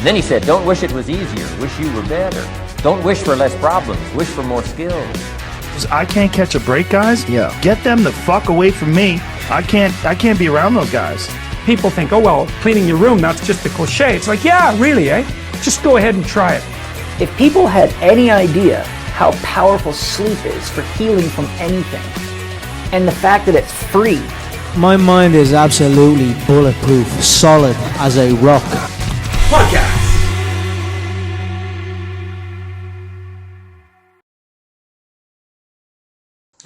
And then he said, don't wish it was easier, wish you were better. Don't wish for less problems, wish for more skills. I can't catch a break, guys. Yeah. Get them the fuck away from me. I can't be around those guys. People think, oh, well, cleaning your room, that's just a cliche. It's like, yeah, really, eh? Just go ahead and try it. If people had any idea how powerful sleep is for healing from anything, and the fact that it's free. My mind is absolutely bulletproof, solid as a rock. Podcast.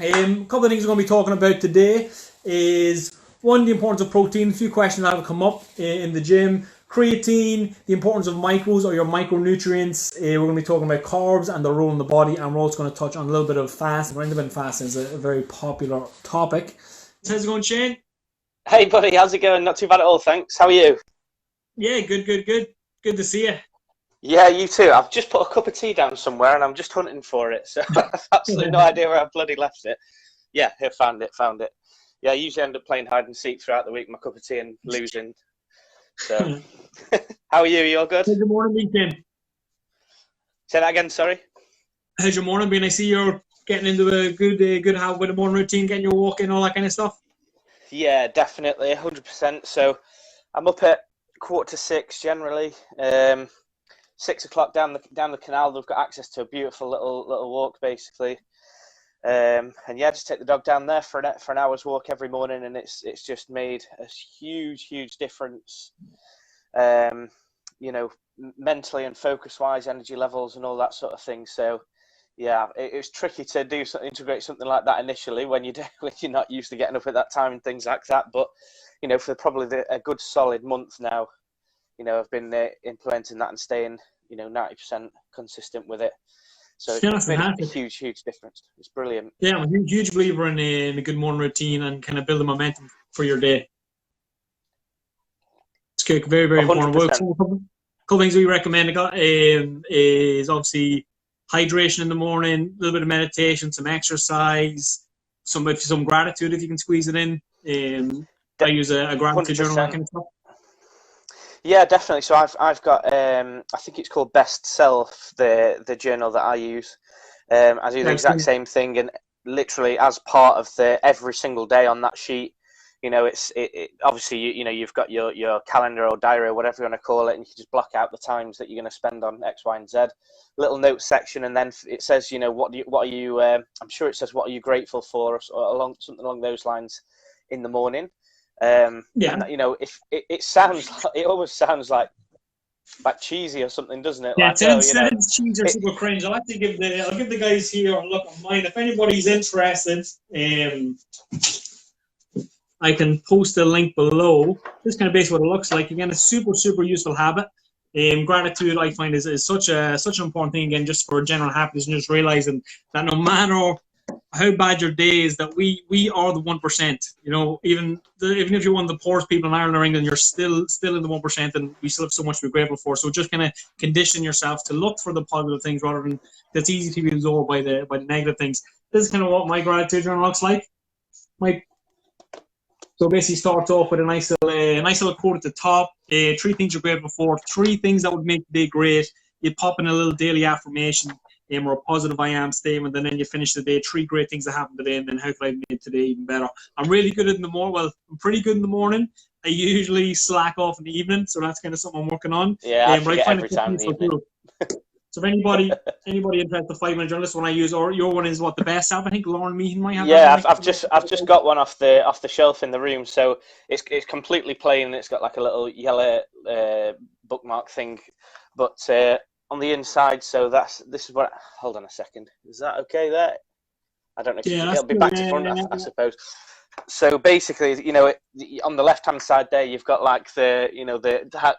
A couple of things we're going to be talking about today is, one, the importance of protein. A few questions that have come up in the gym. Creatine, the importance of micros or your micronutrients. We're going to be talking about carbs and their role in the body, and we're also going to touch on a little bit of fasting. Intermittent fasting is a very popular topic. How's it going, Shane? Hey, buddy. How's it going? Not too bad at all, thanks. How are you? Yeah, good. Good to see you. Yeah, you too. I've just put a cup of tea down somewhere and I'm just hunting for it. So I've absolutely no idea where I bloody left it. Yeah, here, found it. Yeah, I usually end up playing hide and seek throughout the week, my cup of tea, and losing. So, how are you? You all good? How's your morning been, Tim? Say that again, sorry? How's your morning been? I see you're getting into a good habit with a morning routine, getting your walk in, all that kind of stuff. Yeah, definitely, 100%. So I'm up at 5:45 generally. 6 o'clock down the canal. They've got access to a beautiful little walk, basically. And yeah, just take the dog down there for an hour's walk every morning, and it's just made a huge difference. Mentally and focus-wise, energy levels, and all that sort of thing. So yeah, it was tricky to integrate something like that initially when you're not used to getting up at that time and things like that. But for probably a good solid month now, I've been implementing that and staying 90% consistent with it. So it's been a huge difference. It's brilliant. Yeah, I'm a huge believer in a good morning routine and kind of building momentum for your day. It's good, very important. Well, a couple things we recommend is obviously hydration in the morning, a little bit of meditation, some exercise, some gratitude if you can squeeze it in. I use a gratitude 100%. Journal, that kind of stuff. Yeah, definitely. So I've got I think it's called Best Self, the journal that I use. I do the exact same thing, and literally as part of every single day on that sheet, it's obviously you've got your calendar or diary or whatever you want to call it, and you can just block out the times that you're going to spend on X, Y, and Z. Little notes section, and then it says what are you I'm sure it says what are you grateful for, or something along those lines in the morning. And, if it sounds, it almost sounds like cheesy or something, doesn't it? Yeah, it sounds cheesy or super cringe. I'll give the guys here a look at mine. If anybody's interested, I can post a link below. This kind of basically what it looks like. Again, a super useful habit. Gratitude, I find, is such an important thing. Again, just for general happiness, and just realizing that no matter how bad your day is, that we are the 1%. Even if you're one of the poorest people in Ireland or England, you're still in the 1%, and we still have so much to be grateful for. So just kind of condition yourself to look for the positive things rather than that's easy to be absorbed by the negative things. This is kind of what my gratitude journal looks like. So basically starts off with a nice little quote at the top. 3 things you're grateful for. 3 things that would make the day great. You pop in a little daily affirmation. Or a positive I am statement, and then you finish the day, 3 great things that happened today, and then how could I make today even better? I'm really good in the morning. Well, I'm pretty good in the morning. I usually slack off in the evening, so that's kind of something I'm working on. Yeah, I forget every time in the evening. So if anybody interested, the 5-minute journal, this one I use, or your one is what, the Best Self? I think Lauren Meehan might have. Yeah, I've just got one off the shelf in the room, so it's completely plain. It's got like a little yellow bookmark thing, but. On the inside, so this is what. Hold on a second. Is that okay there? I don't know. It'll be back to front, I suppose. So basically, on the left-hand side there, you've got like the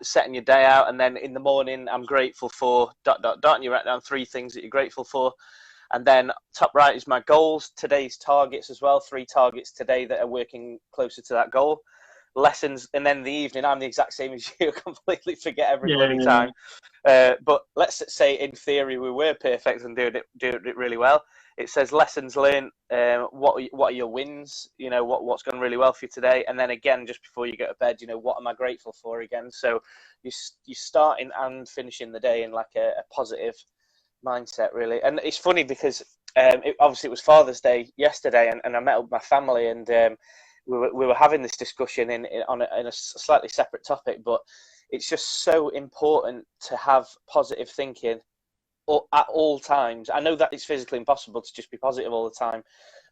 setting your day out, and then in the morning, I'm grateful for ... and you write down 3 things that you're grateful for, and then top right is my goals, today's targets as well. 3 targets today that are working closer to that goal. lessons, and then in the evening I'm the exact same as you, completely forget every bloody Yeah. time. But let's say in theory we were perfect and doing it really well. It says lessons learned. What are your wins? You know, what's gone really well for you today, and then again just before you go to bed, you know, what am I grateful for again? So you starting and finishing the day in like a positive mindset, really. And it's funny because obviously it was Father's Day yesterday, and I met up with my family, and we were having this discussion in a slightly separate topic, but it's just so important to have positive thinking at all times. I know that it's physically impossible to just be positive all the time,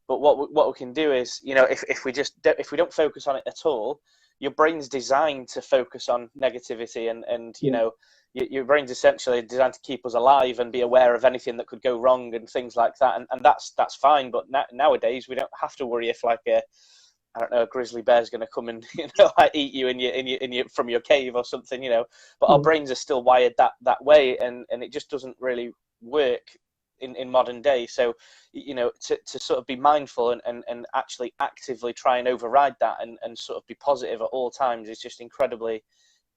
but what we can do is, you know, if we don't focus on it at all, your brain's designed to focus on negativity, and you know, your brain's essentially designed to keep us alive and be aware of anything that could go wrong and things like that, and that's fine. But nowadays we don't have to worry if like I don't know, a grizzly bear's going to come and, you know, like eat you in your from your cave or something, you know. But our brains are still wired that way, and it just doesn't really work in modern day. So, you know, to sort of be mindful and actually actively try and override that and sort of be positive at all times is just incredibly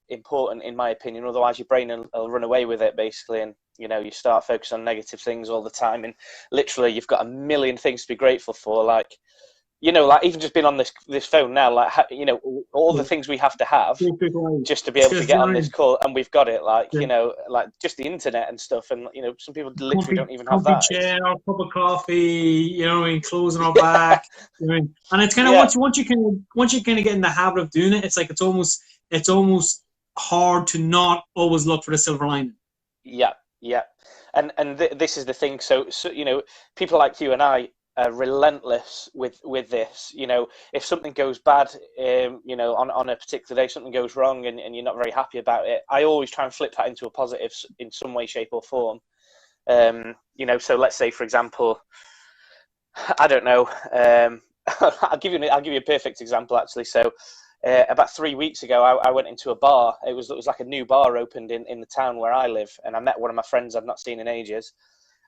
important, in my opinion. Otherwise your brain will run away with it, basically, and, you know, you start focusing on negative things all the time, and literally you've got a million things to be grateful for, like, you know, like even just being on this phone now, like, you know, all the things we have to have just to be able to get on this call, and we've got it, like, you know, like just the internet and stuff, and, you know, some people literally don't even have that. Chair, a cup of coffee, you know what I mean, clothes on our back, you know what I mean? And it's kind of once you kind of get in the habit of doing it, it's like it's almost hard to not always look for the silver lining. Yeah, and this is the thing. So you know, people like you and I are relentless with this. You know, if something goes bad, you know, on a particular day, something goes wrong, and you're not very happy about it, I always try and flip that into a positive in some way, shape, or form. You know, so let's say, for example, I don't know. I'll give you a perfect example, actually. So about 3 weeks ago, I went into a bar. It was like a new bar opened in the town where I live, and I met one of my friends I've not seen in ages.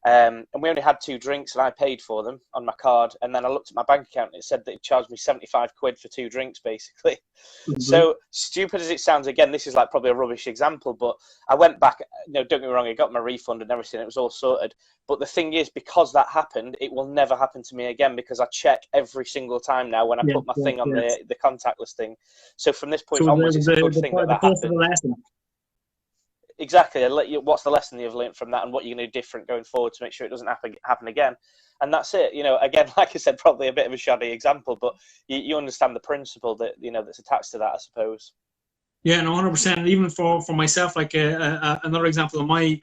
And we only had 2 drinks, and I paid for them on my card. And then I looked at my bank account, and it said that it charged me 75 quid for 2 drinks, basically. Mm-hmm. So stupid as it sounds, again, this is like probably a rubbish example, but I went back. No, don't get me wrong, I got my refund and everything. It was all sorted. But the thing is, because that happened, it will never happen to me again, because I check every single time now when I put my thing on the contactless thing. So from this point onwards, it's a good thing that happened. Exactly. What's the lesson you've learned from that, and what you're going to do different going forward to make sure it doesn't happen again? And that's it. You know, again, like I said, probably a bit of a shoddy example, but you understand the principle that, you know, that's attached to that, I suppose. Yeah, no, 100%. Even for myself, like another example of my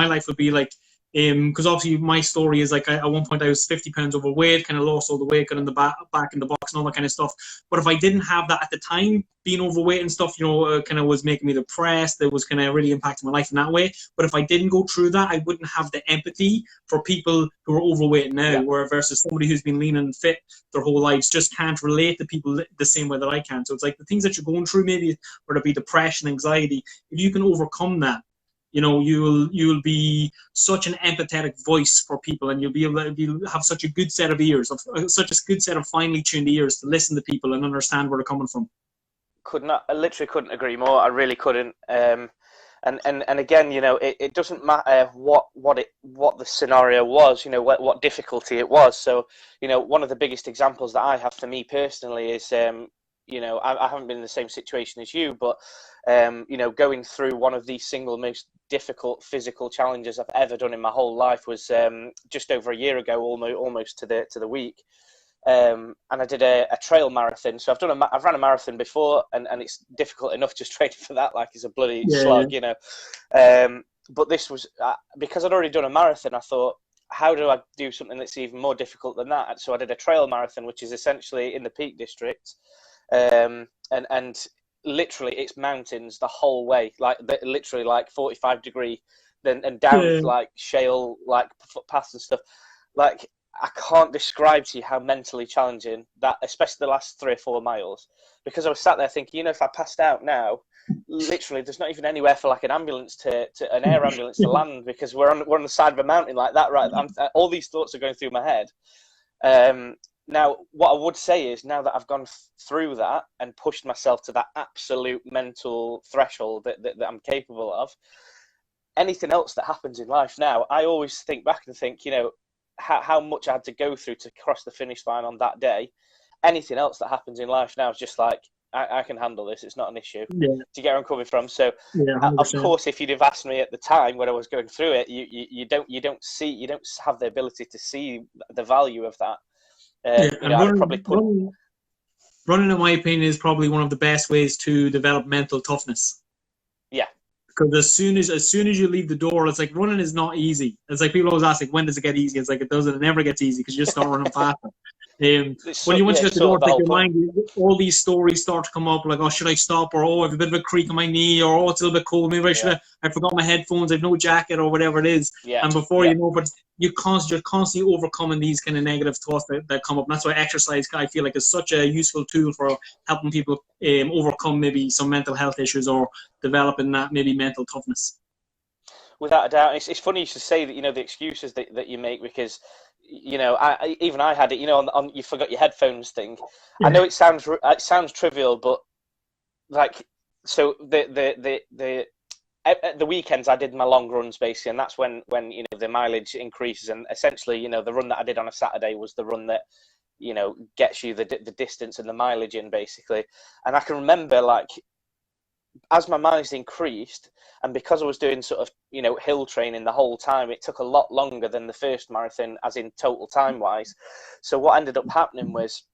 life would be like, because obviously my story is like, at one point I was 50 pounds overweight, kind of lost all the weight, got in the back in the box and all that kind of stuff. But if I didn't have that at the time, being overweight and stuff, you know, kind of was making me depressed. It was kind of really impacting my life in that way. But if I didn't go through that, I wouldn't have the empathy for people who are overweight now, where versus somebody who's been lean and fit their whole lives just can't relate to people the same way that I can. So it's like the things that you're going through, maybe whether it be depression, anxiety, if you can overcome that, you know, you'll be such an empathetic voice for people, and you'll be able to have such a good set of ears, such a good set of finely tuned ears to listen to people and understand where they're coming from. I literally couldn't agree more. I really couldn't. And again, you know, it doesn't matter what the scenario was, you know, what difficulty it was. So, you know, one of the biggest examples that I have for me personally is, you know, I haven't been in the same situation as you, but, you know, going through one of the single most difficult physical challenges I've ever done in my whole life was just over a year ago, almost to the week. And I did a trail marathon. So I've run a marathon before, and it's difficult enough just training for that, like it's a bloody slog, you know. But this was because I'd already done a marathon. I thought, how do I do something that's even more difficult than that? So I did a trail marathon, which is essentially in the Peak District, and literally it's mountains the whole way, like literally like 45-degree, then and down like shale, like footpaths and stuff. Like, I can't describe to you how mentally challenging that, especially the last 3 or 4 miles, because I was sat there thinking, you know, if I passed out now, literally there's not even anywhere for like an ambulance to an air ambulance to land, because we're on the side of a mountain like that, right? All these thoughts are going through my head. Now, what I would say is, now that I've gone through that and pushed myself to that absolute mental threshold that I'm capable of, anything else that happens in life now, I always think back and think, you know, how much I had to go through to cross the finish line on that day. Anything else that happens in life now is just like, I can handle this. It's not an issue. Yeah. Do you get where I'm coming from? So, Yeah, of 100%. course, if you'd have asked me at the time when I was going through it, you don't have the ability to see the value of that. Yeah, you know, I'd probably put. Running, in my opinion, is probably one of the best ways to develop mental toughness. Yeah. Because as soon as you leave the door, it's like running is not easy. It's like people always ask, like, when does it get easy? It's like it doesn't. It never gets easy because you just start running faster. When you once get to the door, it's like your mind, all these stories start to come up, like, oh, should I stop? Or, oh, I have a bit of a creak in my knee, or, oh, it's a little bit cold. Maybe I forgot my headphones, I have no jacket, or whatever it is. Yeah. And before you know, but you're constantly overcoming these kind of negative thoughts that come up. And that's why exercise, I feel like, is such a useful tool for helping people overcome maybe some mental health issues or developing that maybe mental toughness. Without a doubt. It's funny you should say that, you know, the excuses that you make, because, you know, I had it, you know, on you forgot your headphones thing. Yeah. I know it sounds trivial, but like, so the weekends I did my long runs basically, and that's when you know, the mileage increases, and essentially, you know, the run that I did on a Saturday was the run that, you know, gets you the distance and the mileage in basically. And I can remember, like, as my mileage increased, and because I was doing sort of, you know, hill training the whole time, it took a lot longer than the first marathon, as in total time wise. So what ended up happening was,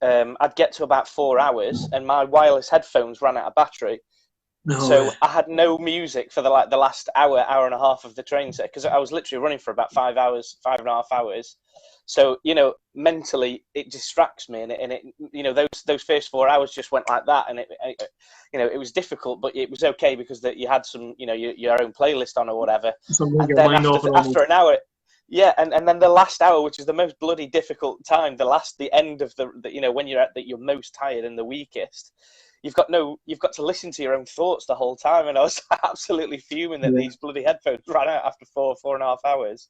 I'd get to about 4 hours and my wireless headphones ran out of battery. So I had no music for the last hour and a half of the training set, because I was literally running for about 5 hours, 5.5 hours. So, you know, mentally it distracts me, and it you know, those first 4 hours just went like that, and it you know, it was difficult, but it was okay because that you had some, you know, your own playlist on or whatever. And then after an hour, yeah, and then the last hour, which is the most bloody difficult time, the end of the you know, when you're at your most tired and the weakest, you've got to listen to your own thoughts the whole time. And I was absolutely fuming that these bloody headphones ran out after 4.5 hours.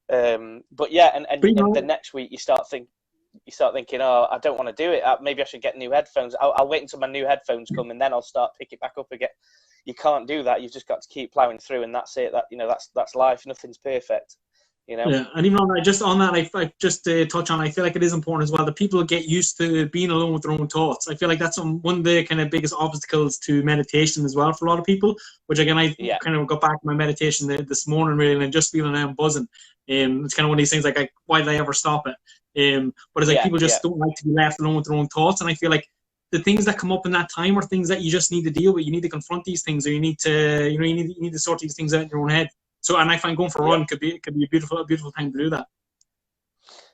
But yeah, and the next week you start thinking, oh, I don't want to do it. Maybe I should get new headphones. I'll wait until my new headphones come, and then I'll start pick it back up again. You can't do that. You've just got to keep plowing through, and that's it. That, you know, that's life. Nothing's perfect. You know? Yeah, and even on that, I just touch on, I feel like it is important as well that people get used to being alone with their own thoughts. I feel like that's one of the kind of biggest obstacles to meditation as well for a lot of people, which again, I kind of got back to my meditation this morning really, and I'm just feeling I'm buzzing. It's kind of one of these things like, why did I ever stop it? But it's like people just don't like to be left alone with their own thoughts, and I feel like the things that come up in that time are things that you just need to deal with. You need to confront these things, or you need to sort these things out in your own head. So, and I find going for a run could be a beautiful time to do that.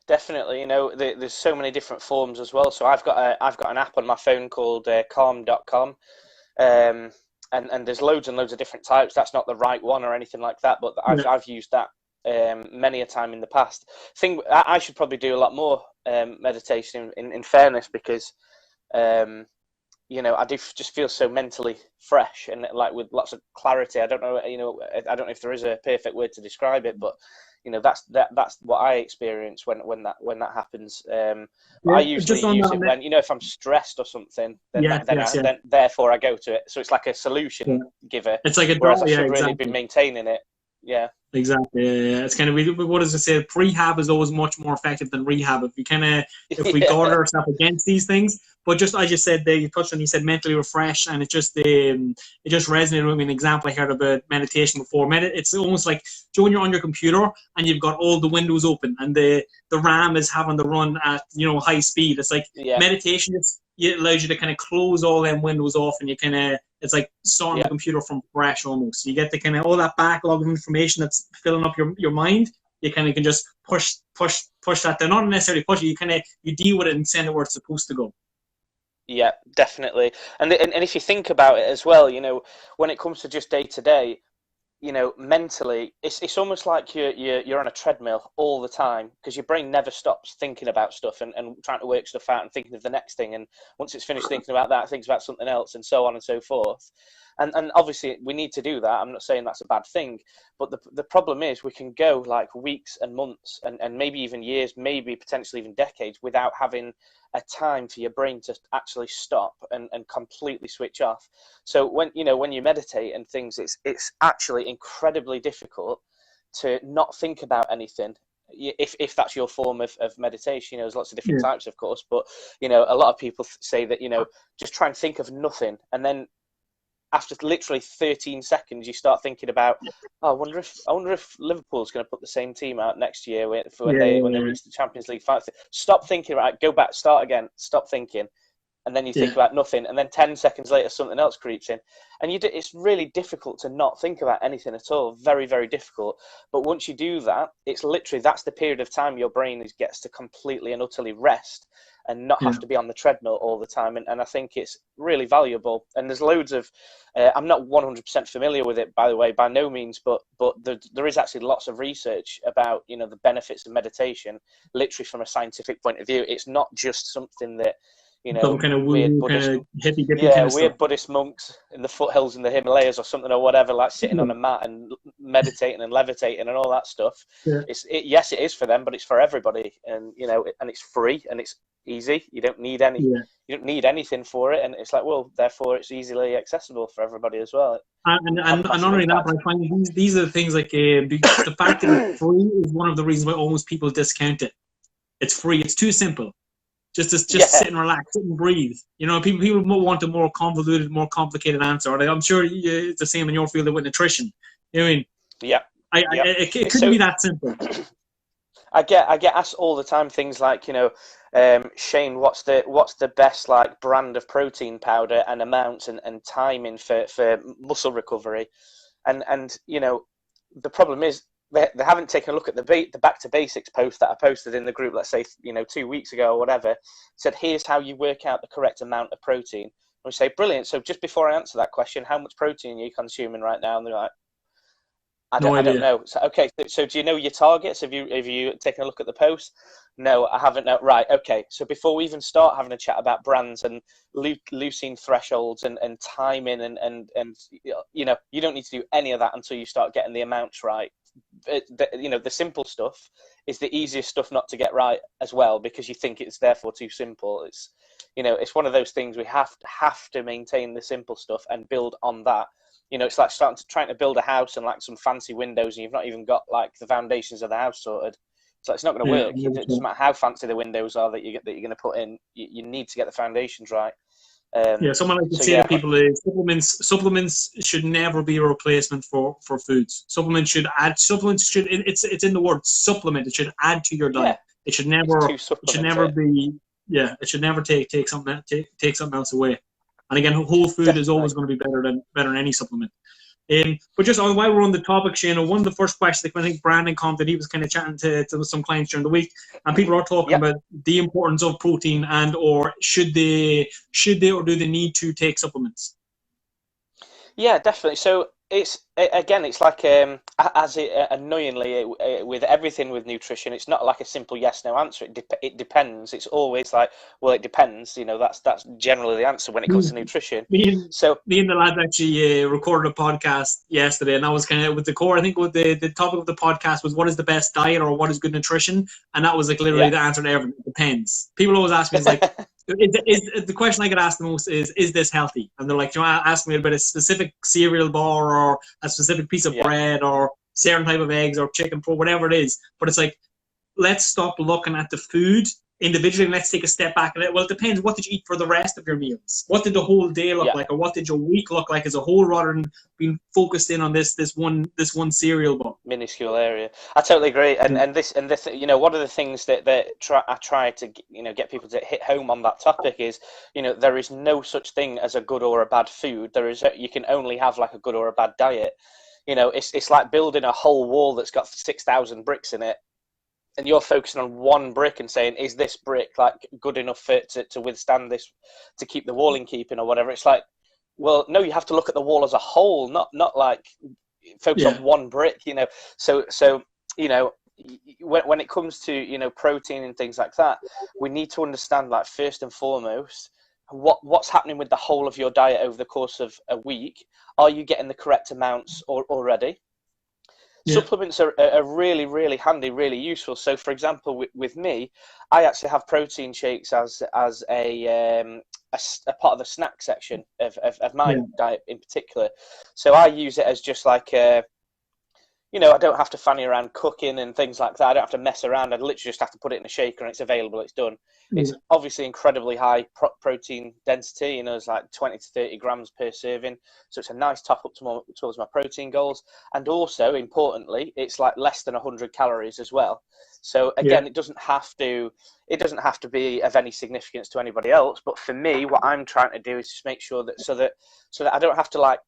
Definitely, you know, there's so many different forms as well. So I've got an app on my phone called Calm.com, and there's loads and loads of different types. That's not the right one or anything like that, but I've used that many a time in the past. I should probably do a lot more meditation in fairness, because you know, I do just feel so mentally fresh and like with lots of clarity. I don't know if there is a perfect word to describe it, but you know, that's what I experience when that happens. I usually use it when, you know, if I'm stressed or something, then therefore I go to it. So it's like a solution giver. It's like whereas I should really be maintaining it. Yeah. Exactly. Yeah. It's kind of, what does it say? Prehab is always much more effective than rehab. If we guard ourselves against these things. But just as you said, you touched on, you said mentally refresh, and it just resonated with me. An example I heard about meditation before. It's almost like when you're on your computer and you've got all the windows open and the RAM is having to run at, you know, high speed. It's like meditation. It allows you to kind of close all them windows off, and you kind of, it's like starting the computer from fresh almost. You get the kind of all that backlog of information that's filling up your mind. You kind of can just push that down. Not necessarily push it. You deal with it and send it where it's supposed to go. Yeah, definitely. And if you think about it as well, you know, when it comes to just day to day, you know, mentally, it's almost like you're on a treadmill all the time, because your brain never stops thinking about stuff and trying to work stuff out and thinking of the next thing. And once it's finished thinking about that, it thinks about something else, and so on and so forth. And obviously we need to do that. I'm not saying that's a bad thing, but the problem is we can go like weeks and months and maybe even years, maybe potentially even decades without having a time for your brain to actually stop and completely switch off. So when you meditate and things, it's actually incredibly difficult to not think about anything. If that's your form of meditation, there's lots of different types, of course, but a lot of people say that just try and think of nothing, and then after literally 13 seconds, you start thinking about, I wonder if Liverpool's going to put the same team out next year when they reach the Champions League final. Stop thinking about it, go back, start again, stop thinking, and then you think about nothing, and then 10 seconds later, something else creeps in, and it's really difficult to not think about anything at all. Very, very difficult. But once you do that, it's literally that's the period of time your brain gets to completely and utterly rest and not have to be on the treadmill all the time. And I think it's really valuable. And there's loads of, I'm not 100% familiar with it, by the way, by no means, but there is actually lots of research about, the benefits of meditation, literally from a scientific point of view. It's not just something that, some kind of weird Buddhist, kind of hippie kind of weird stuff. Buddhist monks in the foothills in the Himalayas or something or whatever, like sitting on a mat and meditating and levitating and all that stuff. Yes, it is for them, but it's for everybody, and and it's free and it's easy. You don't need you don't need anything for it, and it's like, well, therefore it's easily accessible for everybody as well. And not only that, but I find these are the things like the fact that it's free is one of the reasons why almost people discount it. It's free. It's too simple. Just sit and relax, sit and breathe. People want a more convoluted, more complicated answer. I'm sure it's the same in your field with nutrition. You know what I mean? Yeah. It couldn't be that simple. I get asked all the time things like, Shane, what's the best like brand of protein powder and amounts and timing for muscle recovery, and the problem is they haven't taken a look at the back to basics post that I posted in the group, let's say 2 weeks ago or whatever. Said, here's how you work out the correct amount of protein. And we say, brilliant. So just before I answer that question, how much protein are you consuming right now? And they're like, I don't know. So, okay, so do you know your targets? Have you taken a look at the post? No, I haven't. No. Right, okay. So before we even start having a chat about brands and leucine thresholds and timing and you don't need to do any of that until you start getting the amounts right. The simple stuff is the easiest stuff not to get right as well, because you think it's therefore too simple. It's one of those things we have to maintain the simple stuff and build on that. It's like trying to build a house and like some fancy windows, and you've not even got like the foundations of the house sorted. So it's not going to work. It doesn't matter how fancy the windows are that you're going to put in. You need to get the foundations right. Someone like to say to people is supplements should never be a replacement for foods. Supplements should it's in the word supplement. It should add to your diet. It should never take something else away. And again, whole food is always going to be better than any supplement. But just while we're on the topic, Shane, one of the first questions, I think Brandon commented, he was kind of chatting to some clients during the week, and people are talking about the importance of protein and or should they or do they need to take supplements? Yeah, definitely. So it's like as it annoyingly with everything with nutrition, it's not like a simple yes/no answer. It depends. It's always like, well, it depends. That's generally the answer when it comes to nutrition. Me and the lads actually recorded a podcast yesterday, and that was kind of with the core. I think what the topic of the podcast was, what is the best diet or what is good nutrition, and that was like literally the answer to everything. It depends. People always ask me, it's like. Is the question I get asked the most is this healthy? And they're like, ask me about a specific cereal bar or a specific piece of bread or certain type of eggs or chicken, whatever it is. But it's like, let's stop looking at the food individually and let's take a step back. And it depends. What did you eat for the rest of your meals? What did the whole day look like, or what did your week look like as a whole, rather than being focused in on this one cereal bar? Minuscule area. I totally agree. And this one of the things that I try to get people to hit home on that topic is there is no such thing as a good or a bad food. You can only have like a good or a bad diet. It's like building a whole wall that's got 6,000 bricks in it, and you're focusing on one brick and saying, is this brick like good enough to withstand this, to keep the wall in keeping or whatever? It's like, well, no, you have to look at the wall as a whole, not like focus on one brick. So when it comes to protein and things like that, we need to understand, like, first and foremost, what's happening with the whole of your diet over the course of a week. Are you getting the correct amounts already? Yeah. Supplements are really, really handy, really useful. So, for example, with me, I actually have protein shakes as a part of the snack section of my diet in particular. So I use it as just like you know, I don't have to fanny around cooking and things like that. I don't have to mess around. I literally just have to put it in a shaker and it's available. It's done. It's obviously incredibly high protein density. You know, it's like 20 to 30 grams per serving. So it's a nice top up towards my protein goals. And also, importantly, it's like less than 100 calories as well. So again, it doesn't have to be of any significance to anybody else. But for me, what I'm trying to do is just make sure that so that I don't have to like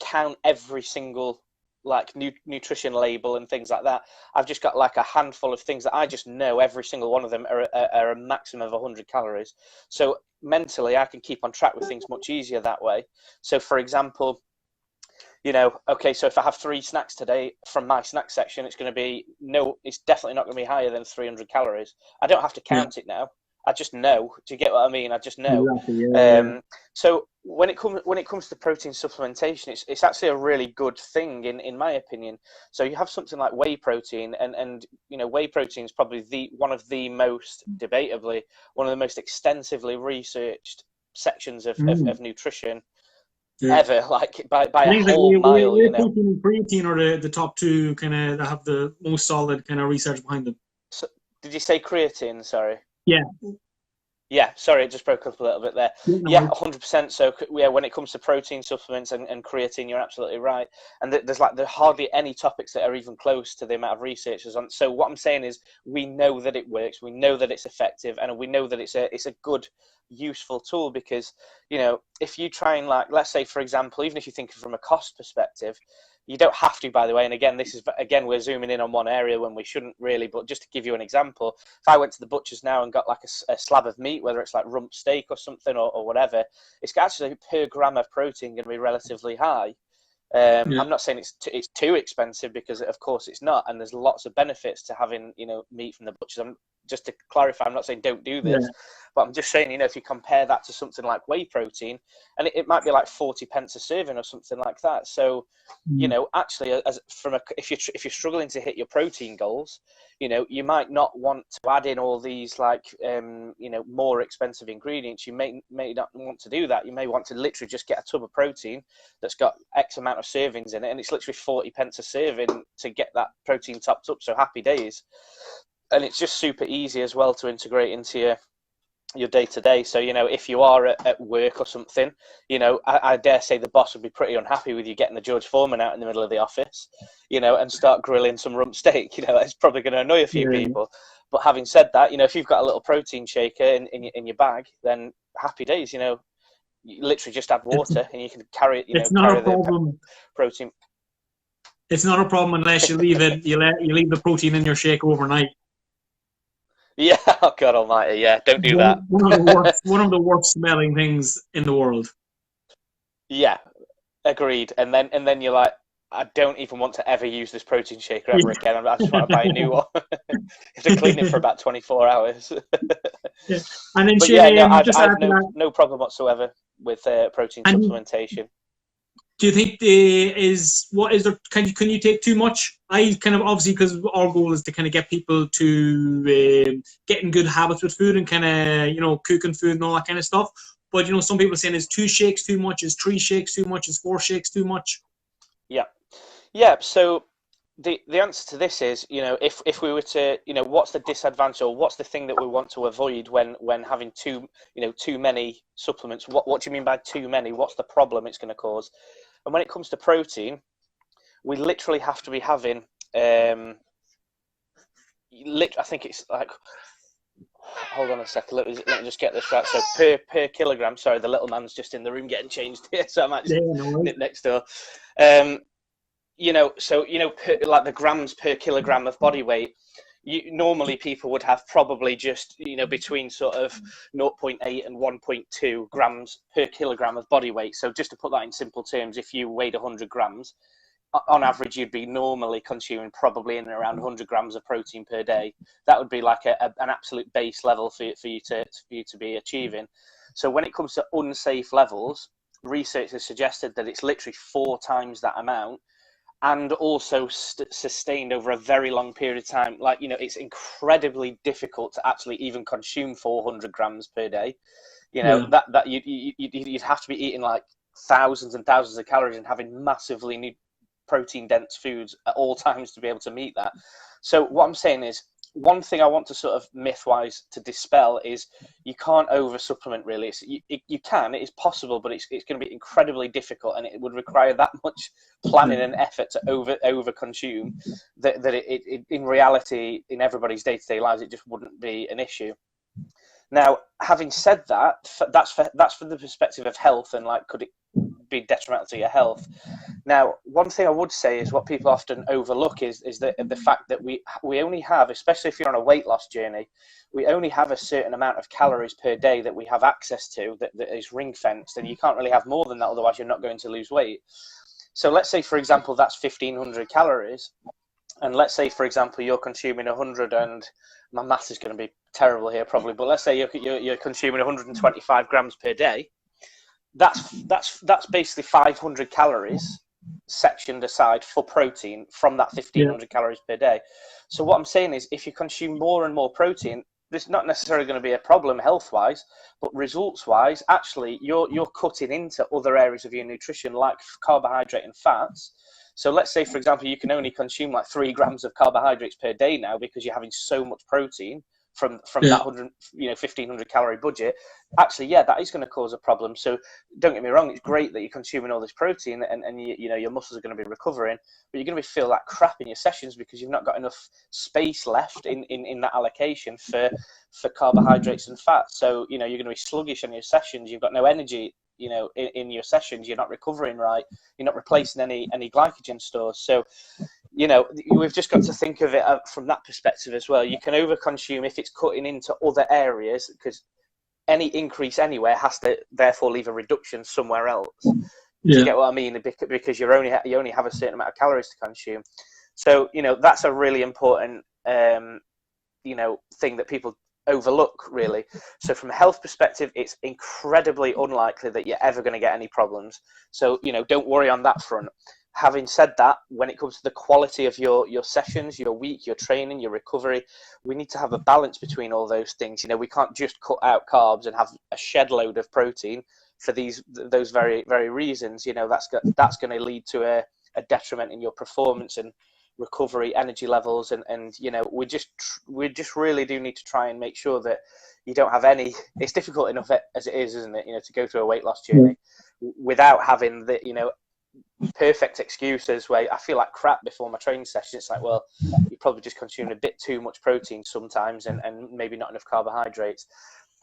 count every single like nutrition label and things like that. I've just got like a handful of things that I just know every single one of them are a maximum of 100 calories. So mentally I can keep on track with things much easier that way. So for example, you know, okay, so if I have 3 snacks today from my snack section, it's it's definitely not going to be higher than 300 calories. I don't have to count it now. I just know. Do you get what I mean? I just know. Exactly, so when it comes to protein supplementation, it's actually a really good thing in my opinion. So you have something like whey protein, and you know, whey protein is probably one of the most most extensively researched sections of nutrition ever, like by a whole mile. Whey protein and creatine are the top 2 kind of that have the most solid kind of research behind them. So, did you say creatine? Sorry. Yeah, sorry, it just broke up a little bit there. Yeah, 100%. So yeah, when it comes to protein supplements and creatine, you're absolutely right. And there's hardly any topics that are even close to the amount of researchers on. So what I'm saying is, we know that it works, we know that it's effective, and we know that it's a good, useful tool. Because, you know, if you try and, like, let's say for example, even if you think from a cost perspective, you don't have to, by the way, and again we're zooming in on one area when we shouldn't really, but just to give you an example, if I went to the butcher's now and got like a slab of meat, whether it's like rump steak or something or whatever, it's actually per gram of protein going to be relatively high. I'm not saying it's too expensive, because of course it's not, and there's lots of benefits to having, you know, meat from the butchers. Just to clarify, I'm not saying don't do this, but I'm just saying, you know, if you compare that to something like whey protein, and it might be like 40 pence a serving or something like that. So, you know, actually, if you're struggling to hit your protein goals, you know, you might not want to add in all these like you know, more expensive ingredients. You may not want to do that. You may want to literally just get a tub of protein that's got X amount of servings in it, and it's literally 40 pence a serving to get that protein topped up. So happy days. And it's just super easy as well to integrate into your day-to-day. So, you know, if you are at work or something, you know, I dare say the boss would be pretty unhappy with you getting the George Foreman out in the middle of the office, you know, and start grilling some rump steak. You know, that's probably going to annoy a few people. But having said that, you know, if you've got a little protein shaker in your bag, then happy days. You know, you literally just add water and you can carry it. It's not a problem. Protein. It's not a problem unless you leave it. You leave the protein in your shake overnight. Yeah, oh God Almighty, yeah! Don't do that. One of the worst smelling things in the world. Yeah, agreed. And then you're like, I don't even want to ever use this protein shaker ever again. I just want to buy a new one. You have to clean it for about 24 hours. Yeah. And then I've no problem whatsoever with protein supplementation. Do you think can you take too much? I kind of, obviously, because our goal is to kind of get people to get in good habits with food and kind of, you know, cooking food and all that kind of stuff. But, you know, some people are saying, is 2 shakes too much? Is 3 shakes too much? Is 4 shakes too much? Yeah. So the answer to this is, you know, if we were to, you know, what's the disadvantage, or what's the thing that we want to avoid when having too many supplements? What do you mean by too many? What's the problem it's going to cause? And when it comes to protein, we literally have to be having, I think it's like, hold on a second, let me just get this right. So per kilogram, sorry, the little man's just in the room getting changed here, so I'm actually next door. You know, so, you know, like the grams per kilogram of body weight, normally people would have probably just, you know, between sort of 0.8 and 1.2 grams per kilogram of body weight. So just to put that in simple terms, if you weighed 100 grams, on average, you'd be normally consuming probably in and around 100 grams of protein per day. That would be like an absolute base level for you to be achieving. So when it comes to unsafe levels, research has suggested that it's literally 4 times that amount, and also sustained over a very long period of time. Like, you know, it's incredibly difficult to actually even consume 400 grams per day. You know, that you'd have to be eating like thousands and thousands of calories and having massively protein dense foods at all times to be able to meet that. So what I'm saying is, one thing I want to sort of myth-wise to dispel is you can't over supplement really. You can, it is possible, but it's going to be incredibly difficult, and it would require that much planning and effort to over consume that it in reality, in everybody's day-to-day lives, it just wouldn't be an issue. Now, having said that, that's from the perspective of health, and like, could it be detrimental to your health? Now, one thing I would say is what people often overlook is the fact that we only have, especially if you're on a weight loss journey, we only have a certain amount of calories per day that we have access to that is ring fenced, and you can't really have more than that, otherwise you're not going to lose weight. So let's say, for example, that's 1,500 calories, and let's say, for example, you're consuming 100, and my math is going to be terrible here probably, but let's say you're consuming 125 grams per day. That's basically 500 calories sectioned aside for protein from that 1,500 calories per day. So what I'm saying is, if you consume more and more protein, there's not necessarily going to be a problem health-wise, but results-wise, actually, you're cutting into other areas of your nutrition, like carbohydrate and fats. So let's say, for example, you can only consume like 3 grams of carbohydrates per day now because you're having so much protein from that 1,500 calorie budget. Actually, that is going to cause a problem. So don't get me wrong, it's great that you're consuming all this protein and you know your muscles are going to be recovering, but you're going to feel like crap in your sessions because you've not got enough space left in that allocation for carbohydrates and fats. So, you know, you're going to be sluggish on your sessions. You've got no energy, you know, in your sessions. You're not recovering right. You're not replacing any glycogen stores. So, you know, we've just got to think of it from that perspective as well. You can overconsume if it's cutting into other areas, because any increase anywhere has to therefore leave a reduction somewhere else. Do you get what I mean? Because you only have a certain amount of calories to consume. So, you know, that's a really important you know, thing that people overlook, really. So from a health perspective, it's incredibly unlikely that you're ever going to get any problems. So, you know, don't worry on that front. Having said that, when it comes to the quality of your sessions, your week, your training, your recovery, we need to have a balance between all those things. You know, we can't just cut out carbs and have a shed load of protein for those very, very reasons. You know, that's going to lead to a detriment in your performance and recovery, energy levels, and you know, we just really do need to try and make sure that you don't have any. It's difficult enough as it is, isn't it? You know, to go through a weight loss journey without having the, you know, perfect excuses where I feel like crap before my training session. It's like, well, you probably just consumed a bit too much protein sometimes and maybe not enough carbohydrates.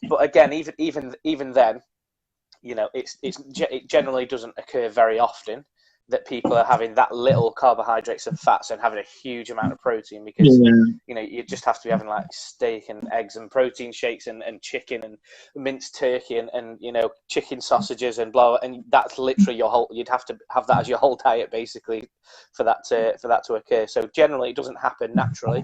But again, even then, you know, it generally doesn't occur very often that people are having that little carbohydrates and fats and having a huge amount of protein, because you know, you just have to be having like steak and eggs and protein shakes and chicken and minced turkey and you know, chicken sausages and blah, and that's literally your whole. You'd have to have that as your whole diet basically for that to occur. So generally, it doesn't happen naturally.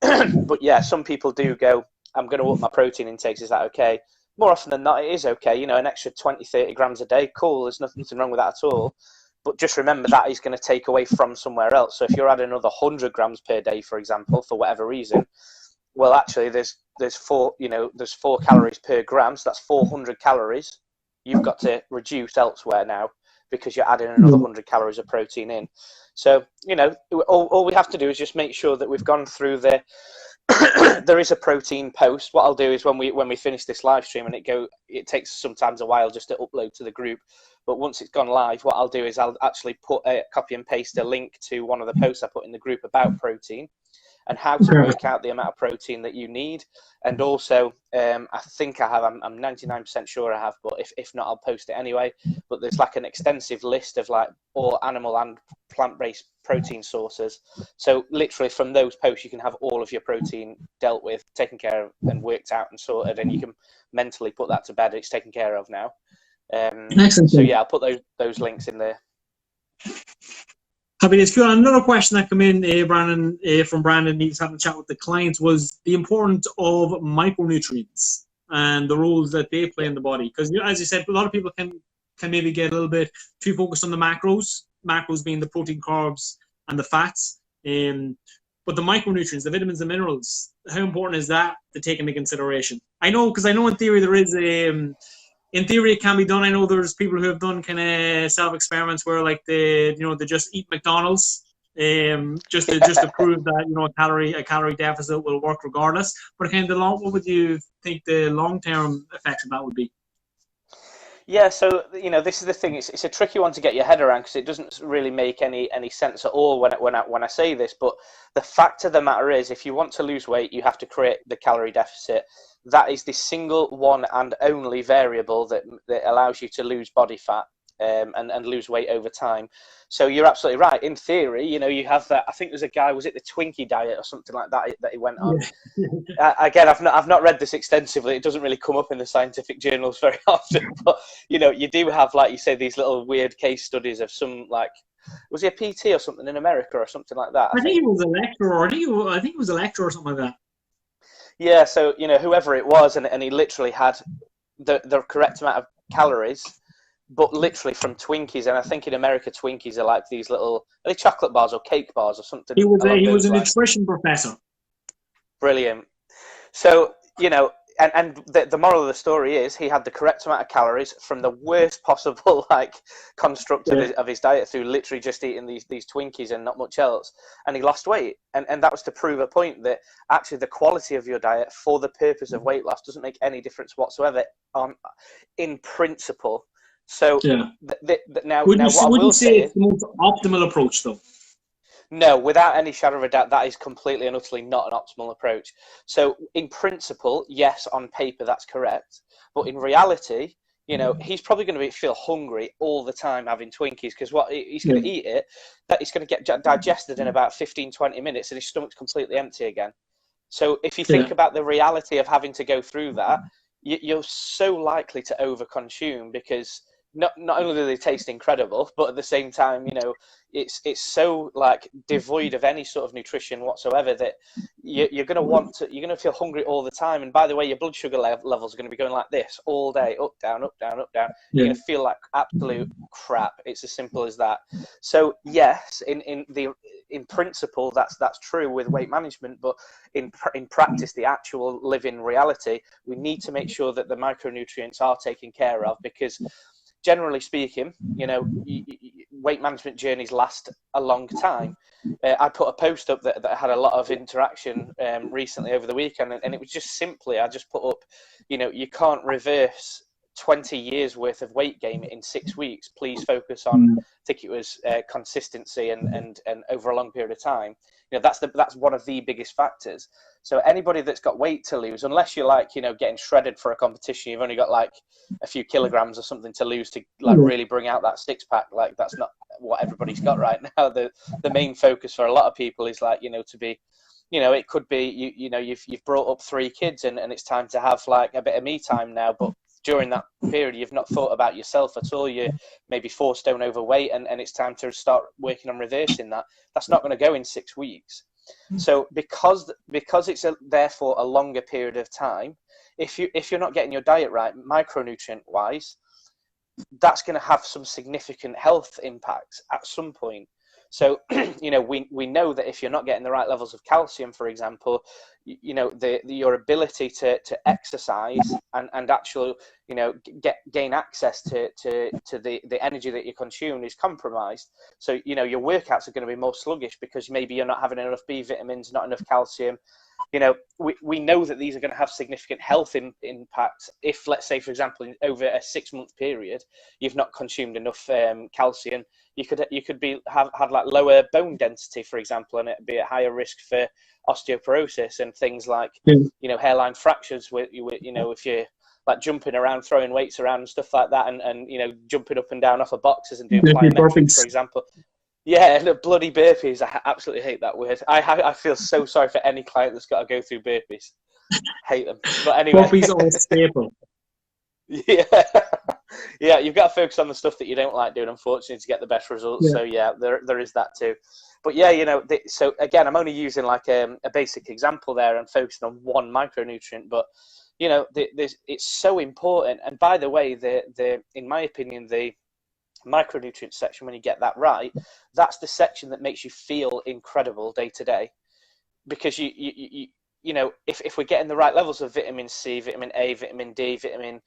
But yeah, some people do go, I'm going to up my protein intakes. Is that okay? More often than not, it is okay. You know, an extra 20-30 grams a day, cool. There's nothing wrong with that at all. But just remember that is going to take away from somewhere else. So if you're adding another 100 grams per day, for example, for whatever reason, well, actually, there's 4 calories per gram, so that's 400 calories you've got to reduce elsewhere now because you're adding another 100 calories of protein in. So, you know, all we have to do is just make sure that we've gone through the. There is a protein post. What I'll do is when we finish this live stream, and it takes sometimes a while just to upload to the group, but once it's gone live, what I'll do is I'll actually copy and paste a link to one of the posts I put in the group about protein and how to work out the amount of protein that you need. And also, I think I have, I'm 99% sure I have, but if not, I'll post it anyway. But there's like an extensive list of like all animal and plant-based protein sources. So literally from those posts, you can have all of your protein dealt with, taken care of and worked out and sorted, and you can mentally put that to bed. It's taken care of now. Excellent. So yeah, I'll put those links in there. Happy days. Cool. Another question that came in, Brandon, from Brandon, he's having a chat with the clients, was the importance of micronutrients. and the roles that they play in the body. Because, as you said, a lot of people can maybe get a little bit too focused on the macros being the protein, carbs, and the fats. But the micronutrients, the vitamins and minerals, how important is that to take into consideration? I know, because I know in theory there is in theory it can be done. I know there's people who have done kind of self experiments where like they just eat McDonald's just to prove that a calorie deficit will work regardless. But kind of what would you think the long term effects of that would be? Yeah, so this is the thing. It's a tricky one to get your head around because it doesn't really make any sense at all when I say this. But the fact of the matter is, if you want to lose weight, you have to create the calorie deficit. That is the single one and only variable that allows you to lose body fat and lose weight over time. So you're absolutely right. In theory, you have that. I think there's a guy, was it the Twinkie diet or something like that he went on? Again, I've not read this extensively. It doesn't really come up in the scientific journals very often. But you do have, like you say, these little weird case studies of some, like, was he a PT or something in America or something like that? I think he was a lecturer. I think he was a lecturer or something like that. Yeah, so whoever it was, and he literally had the correct amount of calories, but literally from Twinkies. And I think in America, Twinkies are like these little, are they chocolate bars or cake bars or something? He was a nutrition professor. Brilliant. So and the moral of the story is he had the correct amount of calories from the worst possible construct of his diet through literally just eating these Twinkies and not much else, and he lost weight. And that was to prove a point that actually the quality of your diet for the purpose of weight loss doesn't make any difference whatsoever in principle. So now would you say is it's the most optimal approach though? No, without any shadow of a doubt, that is completely and utterly not an optimal approach. So in principle, yes, on paper, that's correct. But in reality, he's probably going to feel hungry all the time having Twinkies because what he's going to eat it, that it's going to get digested in about 15, 20 minutes and his stomach's completely empty again. So if you think about the reality of having to go through that, you're so likely to overconsume because not only do they taste incredible, but at the same time, it's so like devoid of any sort of nutrition whatsoever that you're going to feel hungry all the time. And by the way, your blood sugar levels are going to be going like this all day, up, down, up, down, up, down. You're going to feel like absolute crap. It's as simple as that. So yes, in principle, that's true with weight management, but in practice, the actual living reality, we need to make sure that the micronutrients are taken care of because generally speaking, weight management journeys last a long time. I put a post up that had a lot of interaction recently over the weekend, and it was just simply, I just put up, you can't reverse 20 years worth of weight gain in 6 weeks. Please focus on, I think it was consistency and over a long period of time. That's one of the biggest factors. So anybody that's got weight to lose, unless you're getting shredded for a competition, you've only got a few kilograms or something to lose to really bring out that six pack. That's not what everybody's got right now. The main focus for a lot of people is to be, it could be you've brought up 3 kids and it's time to have a bit of me time now, but during that period you've not thought about yourself at all. You're maybe 4 stone overweight and it's time to start working on reversing that. That's not going to go in 6 weeks. So because it's therefore a longer period of time, if you're not getting your diet right micronutrient wise, that's going to have some significant health impacts at some point. So, we know that if you're not getting the right levels of calcium, for example, your ability to exercise and actually, gain access to the energy that you consume is compromised. So, your workouts are going to be more sluggish because maybe you're not having enough B vitamins, not enough calcium. We know that these are going to have significant health impacts if, let's say, for example, over a 6-month period, you've not consumed enough calcium. You could have lower bone density, for example, and it'd be at higher risk for osteoporosis and things like hairline fractures. If you're jumping around, throwing weights around and stuff like that, and jumping up and down off of boxes and doing plyometrics, for example. Yeah, the bloody burpees. I absolutely hate that word. I feel so sorry for any client that's got to go through burpees. Hate them. But anyway. Burpees are a staple. Yeah, you've got to focus on the stuff that you don't like doing, unfortunately, to get the best results. Yeah. So yeah, there is that too. But yeah, so again, I'm only using a basic example there and focusing on one micronutrient. But you know, it's so important. And by the way, in my opinion, the micronutrient section, when you get that right, that's the section that makes you feel incredible day to day, because you know, if we're getting the right levels of vitamin C, vitamin A, vitamin D, vitamin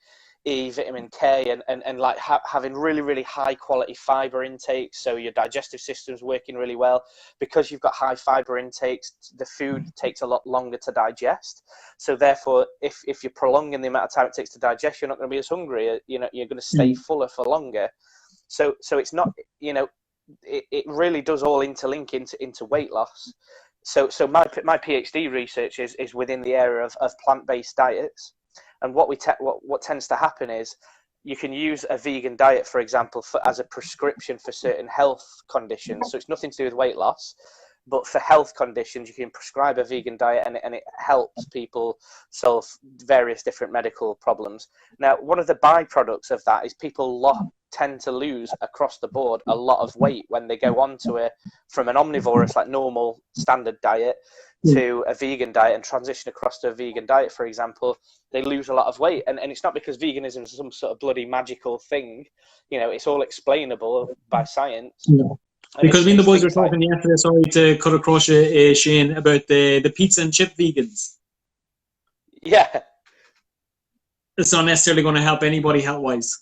E, vitamin K, and like having really high quality fiber intakes, so your digestive system's working really well. Because you've got high fiber intakes, the food takes a lot longer to digest. So therefore, if you're prolonging the amount of time it takes to digest, you're not going to be as hungry. You know, you're going to stay fuller for longer. So it's not, you know, it really does all interlink into weight loss. So my PhD research is within the area of plant-based diets. And what tends to happen is you can use a vegan diet, for example, as a prescription for certain health conditions. So it's nothing to do with weight loss, but for health conditions, you can prescribe a vegan diet, and it helps people solve various different medical problems. Now, one of the byproducts of that is people tend to lose across the board a lot of weight when they go on to from an omnivorous, like normal standard diet, to a vegan diet and transition across to a vegan diet, for example. They lose a lot of weight, and it's not because veganism is some sort of bloody magical thing. You know, it's all explainable by science. Because me and the boys were talking yesterday, sorry to cut across you, Shane, about the pizza and chip vegans. Yeah. It's not necessarily going to help anybody health-wise.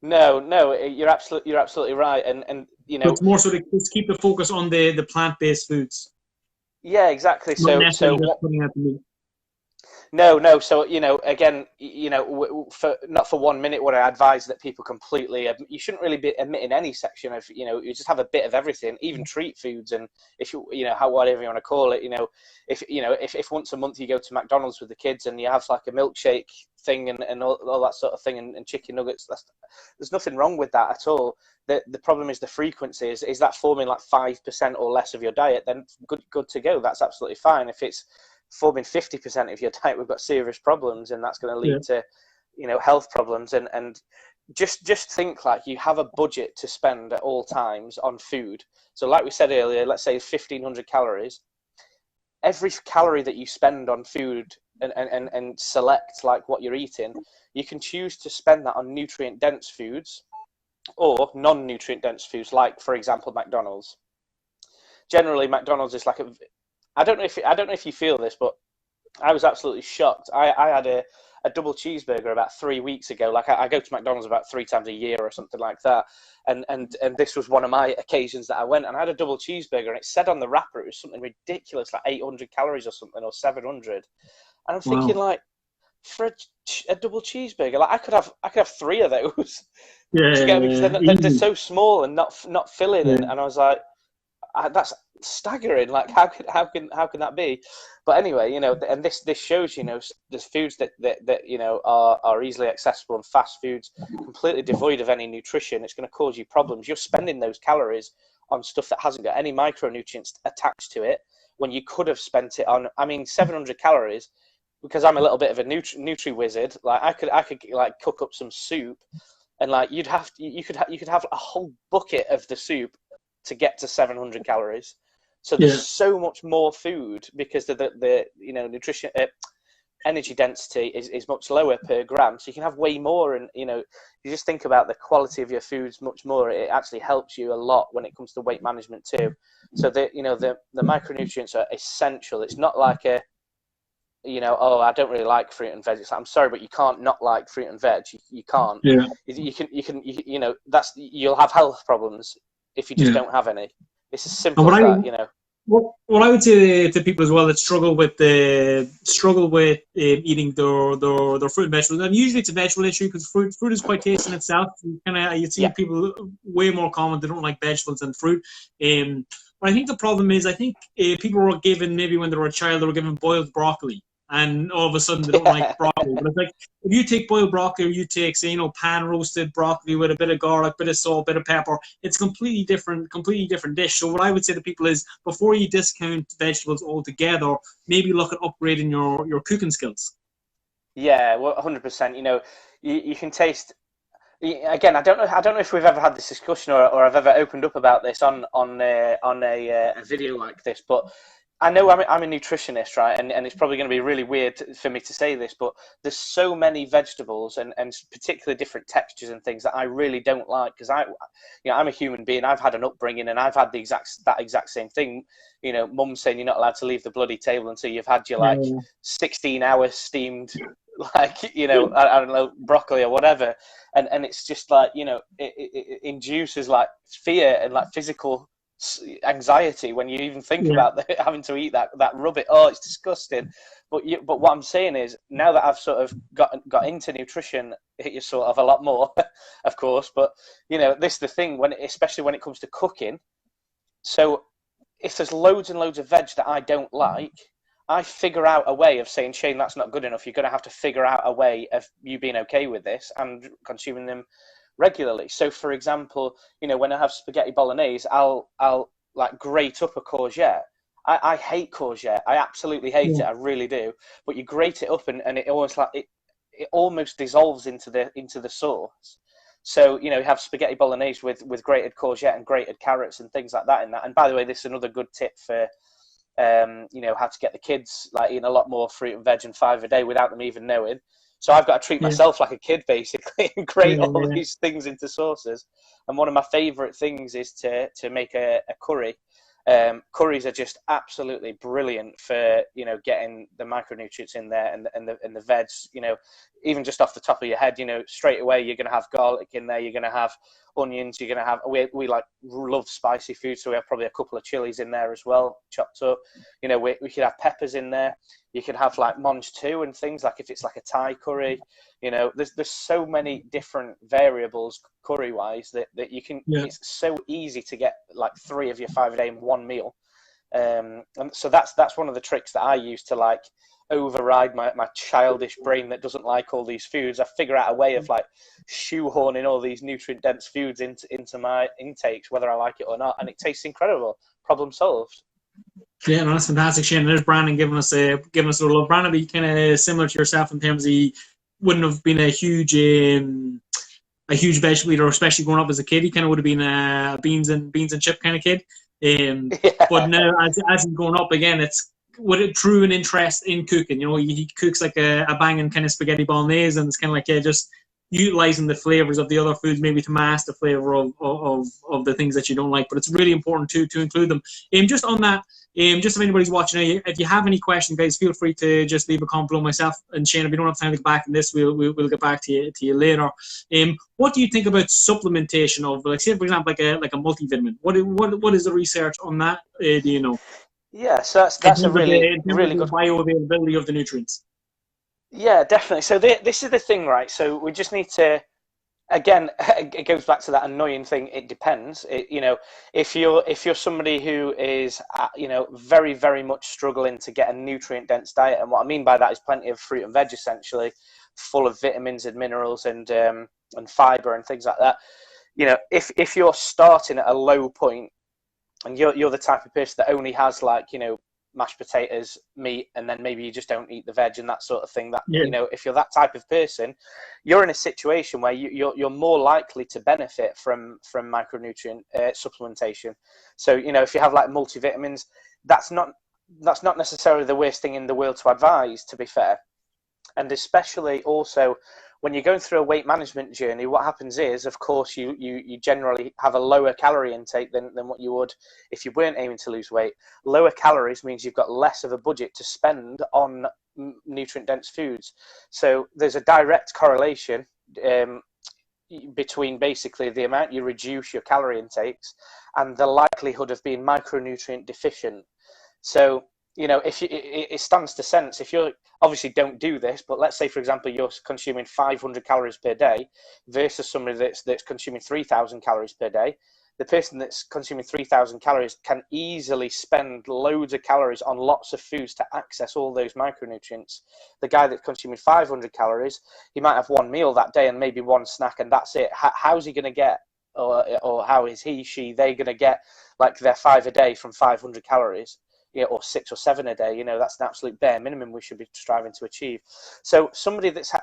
No, you're absolutely right, and you know, so it's more so to just keep the focus on the plant-based foods. Yeah, exactly. So No. So, you know, again, you know, not for 1 minute would I advise that people completely. You shouldn't really be omitting any section of. You know, you just have a bit of everything, even treat foods, and if you know, whatever you want to call it. You know, if once a month you go to McDonald's with the kids and you have like a milkshake thing and all that sort of thing and chicken nuggets, there's nothing wrong with that at all. The problem is the frequency. Is that forming like 5% or less of your diet? Then good to go. That's absolutely fine. If it's forming 50% of your diet, we've got serious problems, and that's going to lead to, you know, health problems. And just think like you have a budget to spend at all times on food. So like we said earlier, let's say 1,500 calories. Every calorie that you spend on food and select like what you're eating, you can choose to spend that on nutrient dense foods or non-nutrient dense foods, like for example McDonald's. Generally, McDonald's is like I don't know if you feel this, but I was absolutely shocked. I had a double cheeseburger about 3 weeks ago. Like I go to McDonald's about 3 times a year or something like that. And this was one of my occasions that I went, and I had a double cheeseburger, and it said on the wrapper it was something ridiculous, like 800 calories or something, or 700. And I'm thinking, like, for a double cheeseburger, like I could have 3 of those. Because they're so small and not filling, and I was like, that's staggering. Like how can that be? But anyway, you know, and this shows, you know, there's foods that you know are easily accessible, and fast foods completely devoid of any nutrition. It's going to cause you problems. You're spending those calories on stuff that hasn't got any micronutrients attached to it, when you could have spent it on, I mean, 700 calories. Because I'm a little bit of a nutri wizard, like I could like cook up some soup, and like you could have a whole bucket of the soup to get to 700 calories. So there's so much more food, because the you know, nutrition energy density is much lower per gram, so you can have way more. And you know, you just think about the quality of your foods much more. It actually helps you a lot when it comes to weight management too. So the micronutrients are essential. It's not like a, you know, oh, I don't really like fruit and veg. It's like, I'm sorry, but you can't not like fruit and veg. You can't. Yeah. You know, you'll have health problems if you just don't have any. It's as simple as that, you know. What I would say to people as well that struggle with eating their fruit and vegetables, and usually it's a vegetable issue, because fruit is quite tasty in itself. You see people way more common, they don't like vegetables than fruit. But I think the problem is, I think people were given, maybe when they were a child, they were given boiled broccoli, and all of a sudden they don't like broccoli. But it's like, if you take boiled broccoli, or you take, say, you know, pan roasted broccoli with a bit of garlic, bit of salt, bit of pepper, it's completely different dish. So what I would say to people is, before you discount vegetables altogether, maybe look at upgrading your cooking skills. Yeah, well, 100%. You know, you can taste. Again, I don't know if we've ever had this discussion, or I've ever opened up about this on a video like this, but I know I'm a nutritionist, right? And it's probably going to be really weird for me to say this, but there's so many vegetables and particularly different textures and things that I really don't like because I'm a human being. I've had an upbringing and I've had that exact same thing. Mum saying you're not allowed to leave the bloody table until you've had your like 16 hours steamed, like, I don't know, broccoli or whatever. And it's just like, it induces like fear and like physical anxiety when you even think about having to eat that rubbish. Oh, it's disgusting. But what I'm saying is, now that I've sort of got into nutrition, you sort of a lot more, of course. But this is the thing especially when it comes to cooking. So if there's loads and loads of veg that I don't like, I figure out a way of saying, Shane, that's not good enough. You're going to have to figure out a way of you being okay with this and consuming them regularly. So, for example, when I have spaghetti bolognese, I'll like grate up a courgette. I hate courgette. I absolutely hate it. I really do. But you grate it up, and it almost like it almost dissolves into the sauce. So you have spaghetti bolognese with grated courgette and grated carrots and things like that in that. And by the way, this is another good tip for how to get the kids like eating a lot more fruit and veg and 5 a day without them even knowing. So I've got to treat myself like a kid, basically, and grate all these things into sauces. And one of my favourite things is to make a curry. Curries are just absolutely brilliant for getting the micronutrients in there and the veg. Even just off the top of your head, straight away you're going to have garlic in there. You're going to have onions. You're going to have we like love spicy food, so we have probably a couple of chilies in there as well, chopped up. We could have peppers in there. You could have like mange too and things, like if it's like a Thai curry. There's so many different variables curry wise that you can. It's so easy to get like 3 of your 5 a day in one meal. And so that's one of the tricks that I use to like override my childish brain that doesn't like all these foods. I figure out a way of like shoehorning all these nutrient dense foods into my intakes, whether I like it or not, and it tastes incredible. Problem solved. Yeah, no, that's fantastic, Shane. There's Brandon giving us a little love. Brandon, be kind of similar to yourself in terms of he wouldn't have been a huge vegetable eater, especially growing up as a kid. He kind of would have been a beans and chip kind of kid. But now, as he's grown up again, it's with a true an interest in cooking. He cooks like a banging kind of spaghetti bolognese, and it's kind of like just utilizing the flavors of the other foods, maybe to mask the flavor of the things that you don't like. But it's really important to include them. Just on that, just if anybody's watching, if you have any questions, guys, feel free to just leave a comment below. Myself and Shane, if you don't have time to get back in this, we'll get back to you later. What do you think about supplementation of, like, say for example, like a multivitamin? What is the research on that? Do you know? Yeah, so that's a really good bioavailability of the nutrients. Yeah, definitely. So this is the thing, right? So we just need to, again, it goes back to that annoying thing. It depends. If you're somebody who is, very, very much struggling to get a nutrient dense diet, and what I mean by that is plenty of fruit and veg, essentially, full of vitamins and minerals and fiber and things like that. If you're starting at a low point, and you're the type of person that only has like mashed potatoes, meat, and then maybe you just don't eat the veg and that sort of thing. That if you're that type of person, you're in a situation where you're more likely to benefit from micronutrient supplementation. So if you have like multivitamins, that's not necessarily the worst thing in the world to advise, to be fair. And especially also when you're going through a weight management journey, what happens is, of course, you generally have a lower calorie intake than what you would if you weren't aiming to lose weight. Lower calories means you've got less of a budget to spend on nutrient-dense foods. So there's a direct correlation between basically the amount you reduce your calorie intakes and the likelihood of being micronutrient deficient. So if it stands to sense, if you obviously don't do this, but let's say, for example, you're consuming 500 calories per day versus somebody that's consuming 3,000 calories per day, the person that's consuming 3,000 calories can easily spend loads of calories on lots of foods to access all those micronutrients. The guy that's consuming 500 calories, he might have one meal that day and maybe one snack, and that's it. How's he going to get, or how is they going to get like their 5 a day from 500 calories? Or 6 or 7 a day, that's an absolute bare minimum we should be striving to achieve. So somebody that's,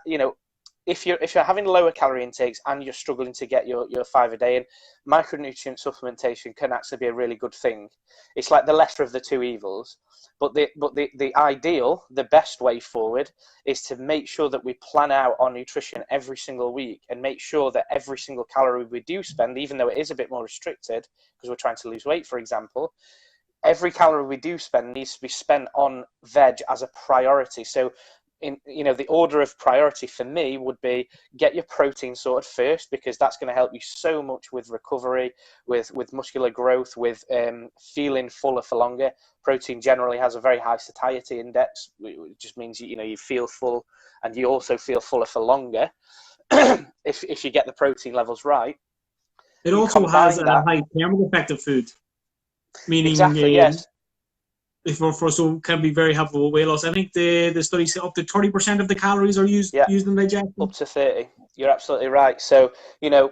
if you're having lower calorie intakes and you're struggling to get your 5 a day in, micronutrient supplementation can actually be a really good thing. It's like the lesser of the two evils. But the ideal, the best way forward is to make sure that we plan out our nutrition every single week and make sure that every single calorie we do spend, even though it is a bit more restricted because we're trying to lose weight, for example, every calorie we do spend needs to be spent on veg as a priority. So the order of priority for me would be get your protein sorted first, because that's going to help you so much with recovery, with muscular growth, with feeling fuller for longer. Protein generally has a very high satiety index, which just means you feel full, and you also feel fuller for longer if you get the protein levels right. It also has a high thermal effect of food, meaning exactly, yes. So can be very helpful with weight loss. I think the study said up to 30% of the calories are used in digestion. Up to 30. You're absolutely right. So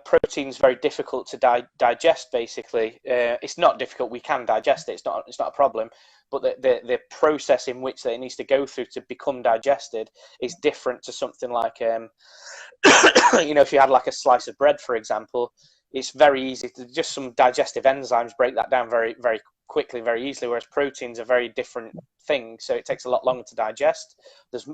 protein's very difficult to digest. Basically, it's not difficult. We can digest it. It's not a problem. But the process in which it needs to go through to become digested is different to something like if you had like a slice of bread, for example. It's very easy to just some digestive enzymes break that down very, very quickly, very easily, whereas protein's a very different thing, so it takes a lot longer to digest.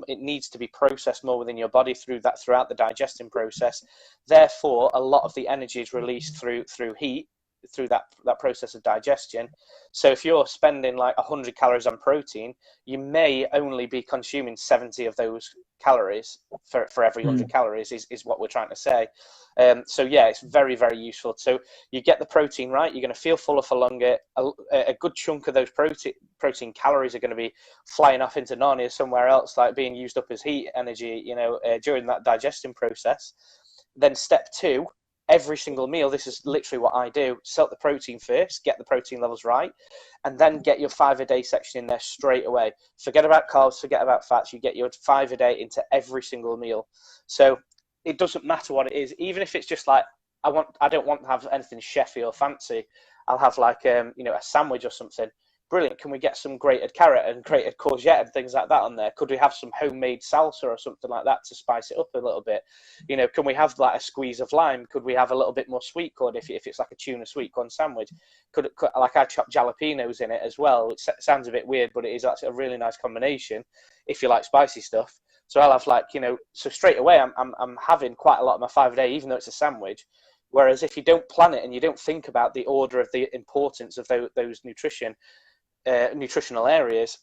It needs to be processed more within your body throughout the digesting process. Therefore, a lot of the energy is released through heat, through that process of digestion. So if you're spending like 100 calories on protein, you may only be consuming 70 of those calories for every 100 calories is what we're trying to say. So yeah, it's very, very useful. So you get the protein right, you're going to feel fuller for longer. A good chunk of those protein calories are going to be flying off into Narnia somewhere else, like being used up as heat energy, during that digestion process. Then step 2, every single meal, this is literally what I do, salt the protein first, get the protein levels right, and then get your 5 a day section in there straight away. Forget about carbs, forget about fats, you get your 5 a day into every single meal. So it doesn't matter what it is, even if it's just like, I don't want to have anything chefy or fancy, I'll have like a sandwich or something. Brilliant. Can we get some grated carrot and grated courgette and things like that on there? Could we have some homemade salsa or something like that to spice it up a little bit? Can we have like a squeeze of lime? Could we have a little bit more sweet corn if it's like a tuna sweet corn sandwich? Could I chop jalapenos in it as well, which sounds a bit weird, but it is actually a really nice combination if you like spicy stuff. So I'll have so straight away I'm having quite a lot of my 5 a day, even though it's a sandwich. Whereas if you don't plan it and you don't think about the order of the importance of those nutritional areas,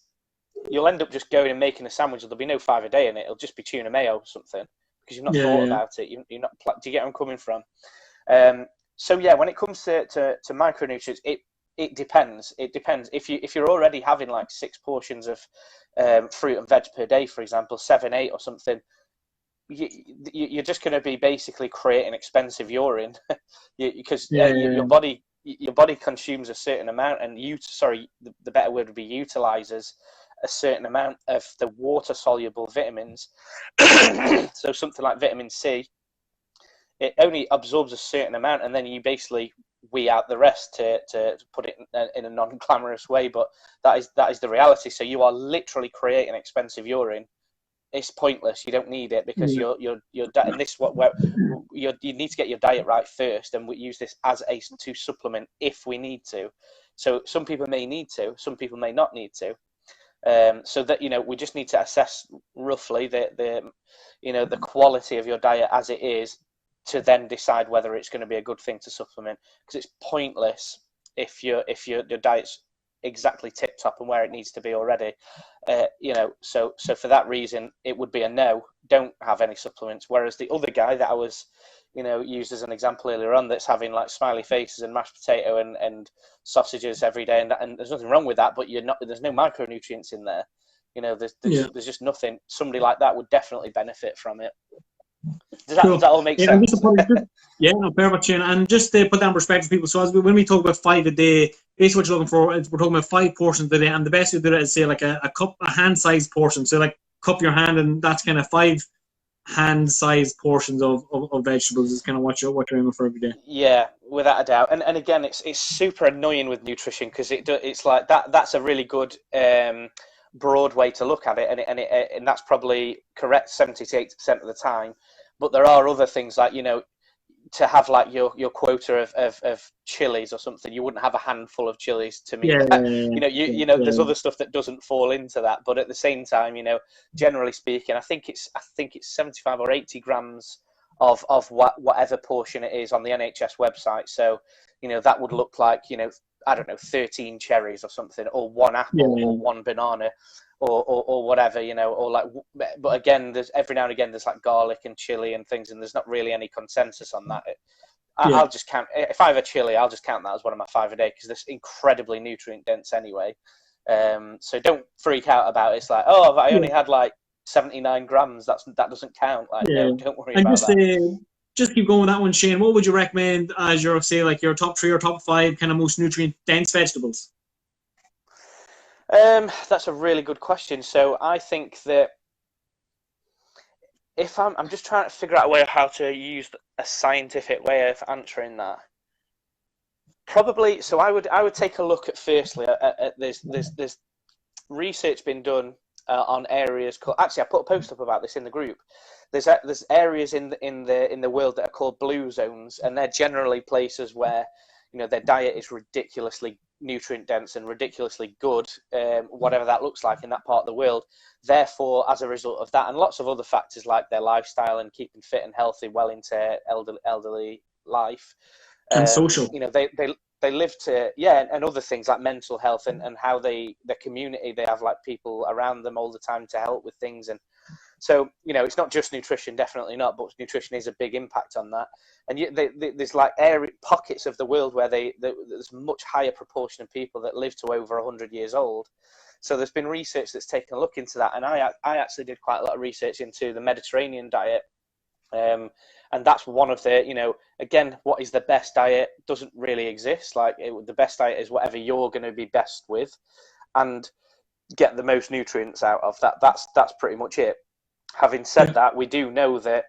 you'll end up just going and making a sandwich. There'll be no 5 a day in it. It'll just be tuna mayo or something because you've not thought about it. You're not. Do you get where I'm coming from? So yeah, when it comes to micronutrients, it depends. It depends. If you're already having like 6 portions of fruit and veg per day, for example, 7, 8 or something, you're just going to be basically creating expensive urine because your body consumes a certain amount, and the better word would be utilizes a certain amount of the water soluble vitamins. So something like vitamin C, it only absorbs a certain amount, and then you basically wee out the rest to put it in a non-glamorous way, but that is the reality. So you are literally creating expensive urine. It's pointless. You don't need it because you need to get your diet right first, and we use this as to supplement if we need to. So some people may need to, some people may not need to. So that we just need to assess roughly the quality of your diet as it is, to then decide whether it's going to be a good thing to supplement. Because it's pointless if your diet's exactly tip top and where it needs to be already. So for that reason, it would be a no. Don't have any supplements. Whereas the other guy that I was, used as an example earlier on, that's having like smiley faces and mashed potato and sausages every day, and there's nothing wrong with that, but there's no micronutrients in there. There's just nothing. Somebody like that would definitely benefit from it. Does that all make sense? Very much. And just to put that in perspective, people. So when we talk about 5 a day, basically what you're looking for is we're talking about 5 portions a day, and the best way to do it is say like a cup, a hand-sized portion. So like cup your hand, and that's kind of 5 hand-sized portions of vegetables is kind of what you're aiming for every day. Yeah, without a doubt. And again, it's super annoying with nutrition because it's like that's a really good broad way to look at it, and that's probably correct 70 to 80% of the time. But there are other things like, to have like your quota of chilies or something, you wouldn't have a handful of chilies to meet Yeah, that. yeah. There's other stuff that doesn't fall into that. But at the same time, generally speaking, I think it's 75 or 80 grams of whatever portion it is on the NHS website. So, that would look like, I don't know, 13 cherries or something, or one apple, Yeah. or one banana, or whatever, or like. But again, there's every now and again there's like garlic and chili and things, and there's not really any consensus on that. I'll just count, if I have a chili, I'll just count that as one of my 5 a day, because it's incredibly nutrient dense anyway. So don't freak out about it. It's like, oh, I only had like 79 grams. That doesn't count. Like, no, don't worry And about that. just keep going with that one, Shane. What would you recommend as your, say, like your top 3 or top 5 kind of most nutrient dense vegetables? That's a really good question. So I think that if I'm just trying to figure out a way of how to use a scientific way of answering that. Probably, so I would take a look at, firstly, at there's research been done on areas called. Actually, I put a post up about this in the group. There's areas in the world that are called blue zones, and they're generally places where their diet is ridiculously nutrient dense and ridiculously good, whatever that looks like in that part of the world. Therefore, as a result of that, and lots of other factors like their lifestyle and keeping fit and healthy well into elderly life, And social. they live to, and other things like mental health and how their community, they have like people around them all the time to help with things. And so, it's not just nutrition, definitely not, but nutrition is a big impact on that. And there's like pockets of the world where there's a much higher proportion of people that live to over 100 years old. So there's been research that's taken a look into that. And I actually did quite a lot of research into the Mediterranean diet. And that's one of the, again, what is the best diet doesn't really exist. Like the best diet is whatever you're going to be best with and get the most nutrients out of that. That's pretty much it. Having said that, we do know that,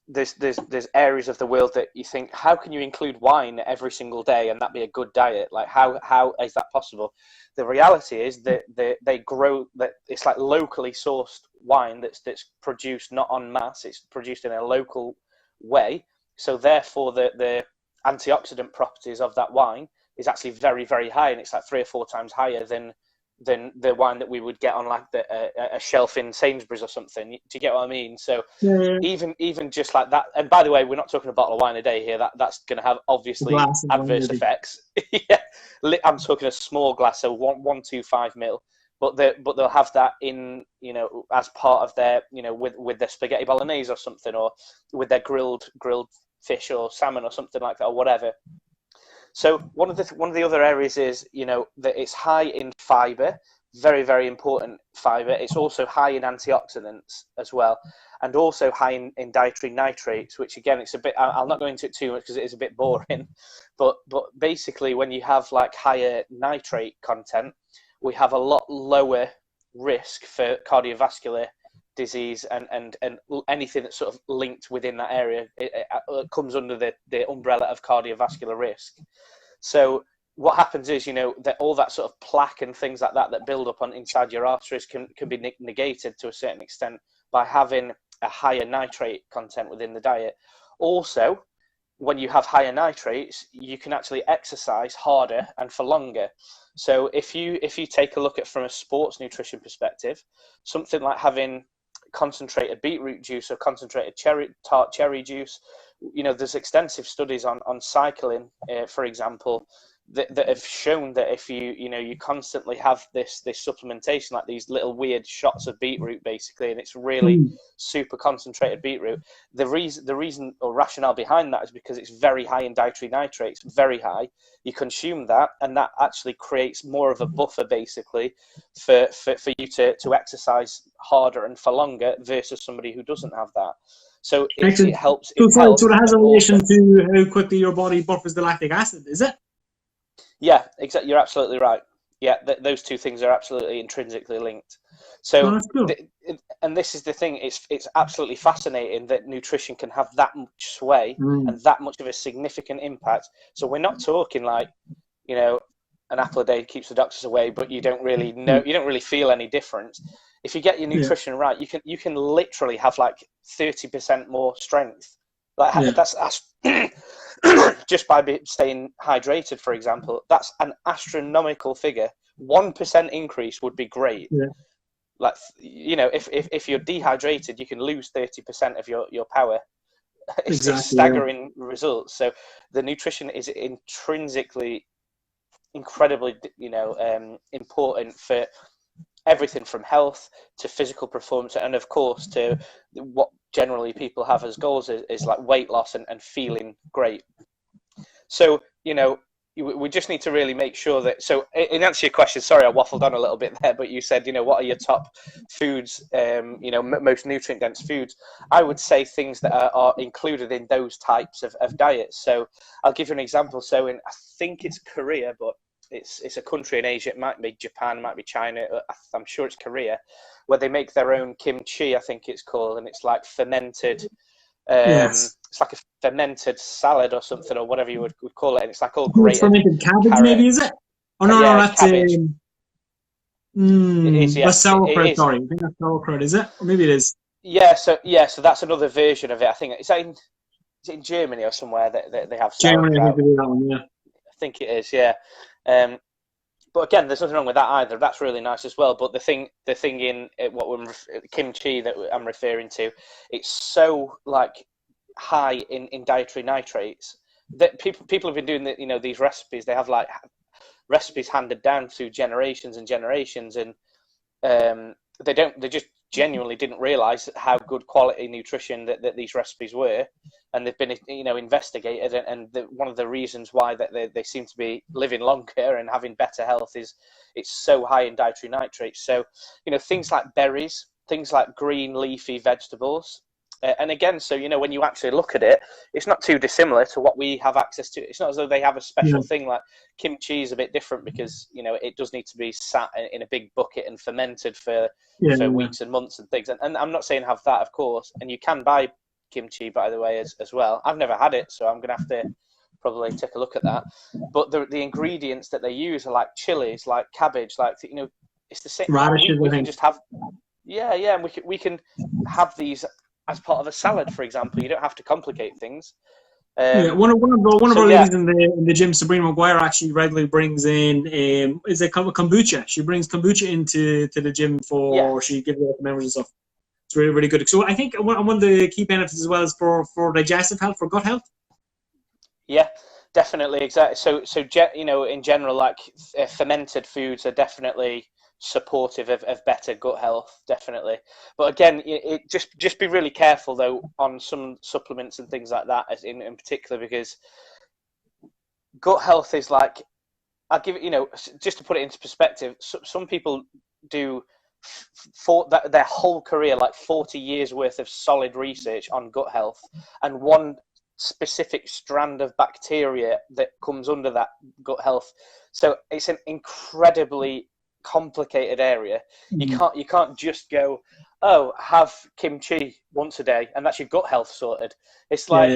there's areas of the world that you think, how can you include wine every single day and that be a good diet? Like how is that possible? The reality is that they grow, that it's like locally sourced wine that's produced not en masse, it's produced in a local way. So therefore the antioxidant properties of that wine is actually very, very high, and it's like 3 or 4 times higher than the wine that we would get on like a shelf in Sainsbury's or something. Do you get what I mean? So even just like that, and by the way, we're not talking a bottle of wine a day here. That's going to have obviously adverse effects. Yeah, I'm talking a small glass, so 125 ml. But they'll have that in, as part of their, with their spaghetti bolognese or something, or with their grilled fish or salmon or something like that, or whatever. So one of the other areas is, that it's high in fiber, very, very important fiber. It's also high in antioxidants as well, and also high in dietary nitrates, which again, it's a bit, I'll not go into it too much because it is a bit boring, but basically when you have like higher nitrate content, we have a lot lower risk for cardiovascular disease and anything that's sort of linked within that area. It comes under the umbrella of cardiovascular risk. So what happens is, that all that sort of plaque and things like that build up on inside your arteries can be negated to a certain extent by having a higher nitrate content within the diet. Also, when you have higher nitrates, you can actually exercise harder and for longer. So if you take a look at from a sports nutrition perspective, something like having concentrated beetroot juice or concentrated tart cherry juice, there's extensive studies on cycling, for example, that have shown that if you constantly have this supplementation, like these little weird shots of beetroot basically, and it's really super concentrated beetroot, the reason or rationale behind that is because it's very high in dietary nitrates, very high. You consume that, and that actually creates more of a buffer basically for you to exercise harder and for longer versus somebody who doesn't have that. So it helps. So it has a relation to how quickly your body buffers the lactic acid, is it? Yeah, exactly. You're absolutely right. Yeah, those two things are absolutely intrinsically linked. So, that's cool. And this is the thing. It's absolutely fascinating that nutrition can have that much sway and that much of a significant impact. So we're not talking like, an apple a day keeps the doctors away, but you don't really know, you don't really feel any difference. if you get your nutrition right, you can literally have like 30% more strength. Like that's just by staying hydrated, for example. That's an astronomical figure. 1% increase would be great. Yeah. Like, you know, if you're dehydrated, you can lose 30% of your power. It's staggering results. So the nutrition is intrinsically incredibly, you know, important for everything from health to physical performance, and of course to what generally people have as goals is like weight loss and feeling great. So, you know, we just need to really make sure that, so in answer to your question, sorry I waffled on a little bit there, but you said, you know, what are your top foods, you know, most nutrient dense foods? I would say things that are included in those types of diets. So I'll give you an example. So I think it's Korea, but it's a country in Asia. It might be Japan, it might be China, I'm sure it's Korea, where they make their own kimchi, I think it's called, and it's like fermented, it's like a fermented salad or something, or whatever you would call it, and it's like all grated fermented cabbage, carrot. maybe, is it? Oh no, yeah, no, that's cabbage. That's sauerkraut. Sorry, I think that's sauerkraut, is it? Or maybe it is. Yeah, so that's another version of it. I think is it in Germany or somewhere that they have sauerkraut? Germany, I think they do that one, yeah. I think it is, yeah. But again, there's nothing wrong with that either. That's really nice as well. But the thing in kimchi that I'm referring to, it's so like high in dietary nitrates that people have been doing you know, these recipes. They have like recipes handed down through generations and generations, and they just genuinely didn't realize how good quality nutrition that these recipes were, and they've been, you know, investigated, and one of the reasons why that they seem to be living longer and having better health is it's so high in dietary nitrates. So, you know, things like berries, things like green leafy vegetables, and again, so, you know, when you actually look at it, it's not too dissimilar to what we have access to. It's not as though they have a special thing. Like kimchi is a bit different because, you know, it does need to be sat in a big bucket and fermented for weeks and months and things. And I'm not saying have that, of course. And you can buy kimchi, by the way, as well. I've never had it, so I'm going to have to probably take a look at that. But the ingredients that they use are like chilies, like cabbage, like, you know, it's the same. Radishes, we can just have, and we can have these as part of a salad, for example. You don't have to complicate things. One of our ladies in the gym, Sabrina McGuire, actually regularly brings in is it kombucha. She brings kombucha into the gym she gives it to members and stuff. It's really, really good. So I think one of the key benefits as well is for digestive health, for gut health. Yeah, definitely, exactly. So you know, in general, like fermented foods are definitely supportive of better gut health, definitely. But again, it just be really careful though on some supplements and things like that, as in particular, because gut health is like, I'll give it, you know, just to put it into perspective, some people do for their whole career, like 40 years worth of solid research on gut health, and one specific strand of bacteria that comes under that gut health. So it's an incredibly complicated area. You can't just go, oh, have kimchi once a day and that's your gut health sorted. It's like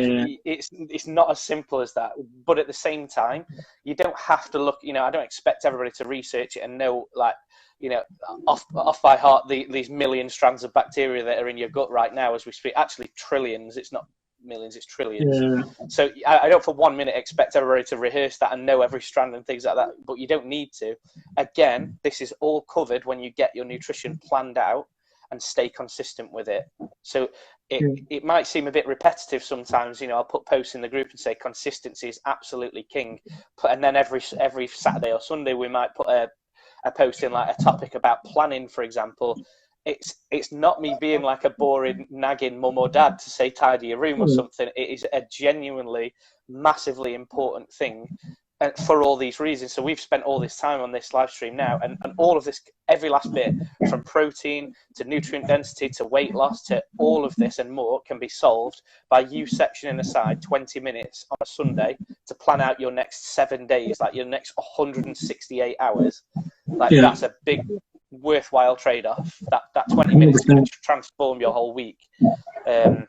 it's not as simple as that. But at the same time, you don't have to look, you know, I don't expect everybody to research it and know, like, you know, off by heart these million strands of bacteria that are in your gut right now as we speak. Actually trillions, it's not millions, it's trillions. So I don't for 1 minute expect everybody to rehearse that and know every strand and things like that, but you don't need to. Again, this is all covered when you get your nutrition planned out and stay consistent with it. So it might seem a bit repetitive sometimes. You know, I'll put posts in the group and say consistency is absolutely king, and then every Saturday or Sunday we might put a post in like a topic about planning, for example. It's not me being like a boring nagging mum or dad to say tidy your room or something. It is a genuinely massively important thing for all these reasons. So we've spent all this time on this live stream now, and all of this, every last bit, from protein to nutrient density to weight loss to all of this and more, can be solved by you sectioning aside 20 minutes on a Sunday to plan out your next 7 days, like your next 168 hours. Like that's a big, worthwhile trade-off. That 20 minutes can transform your whole week. All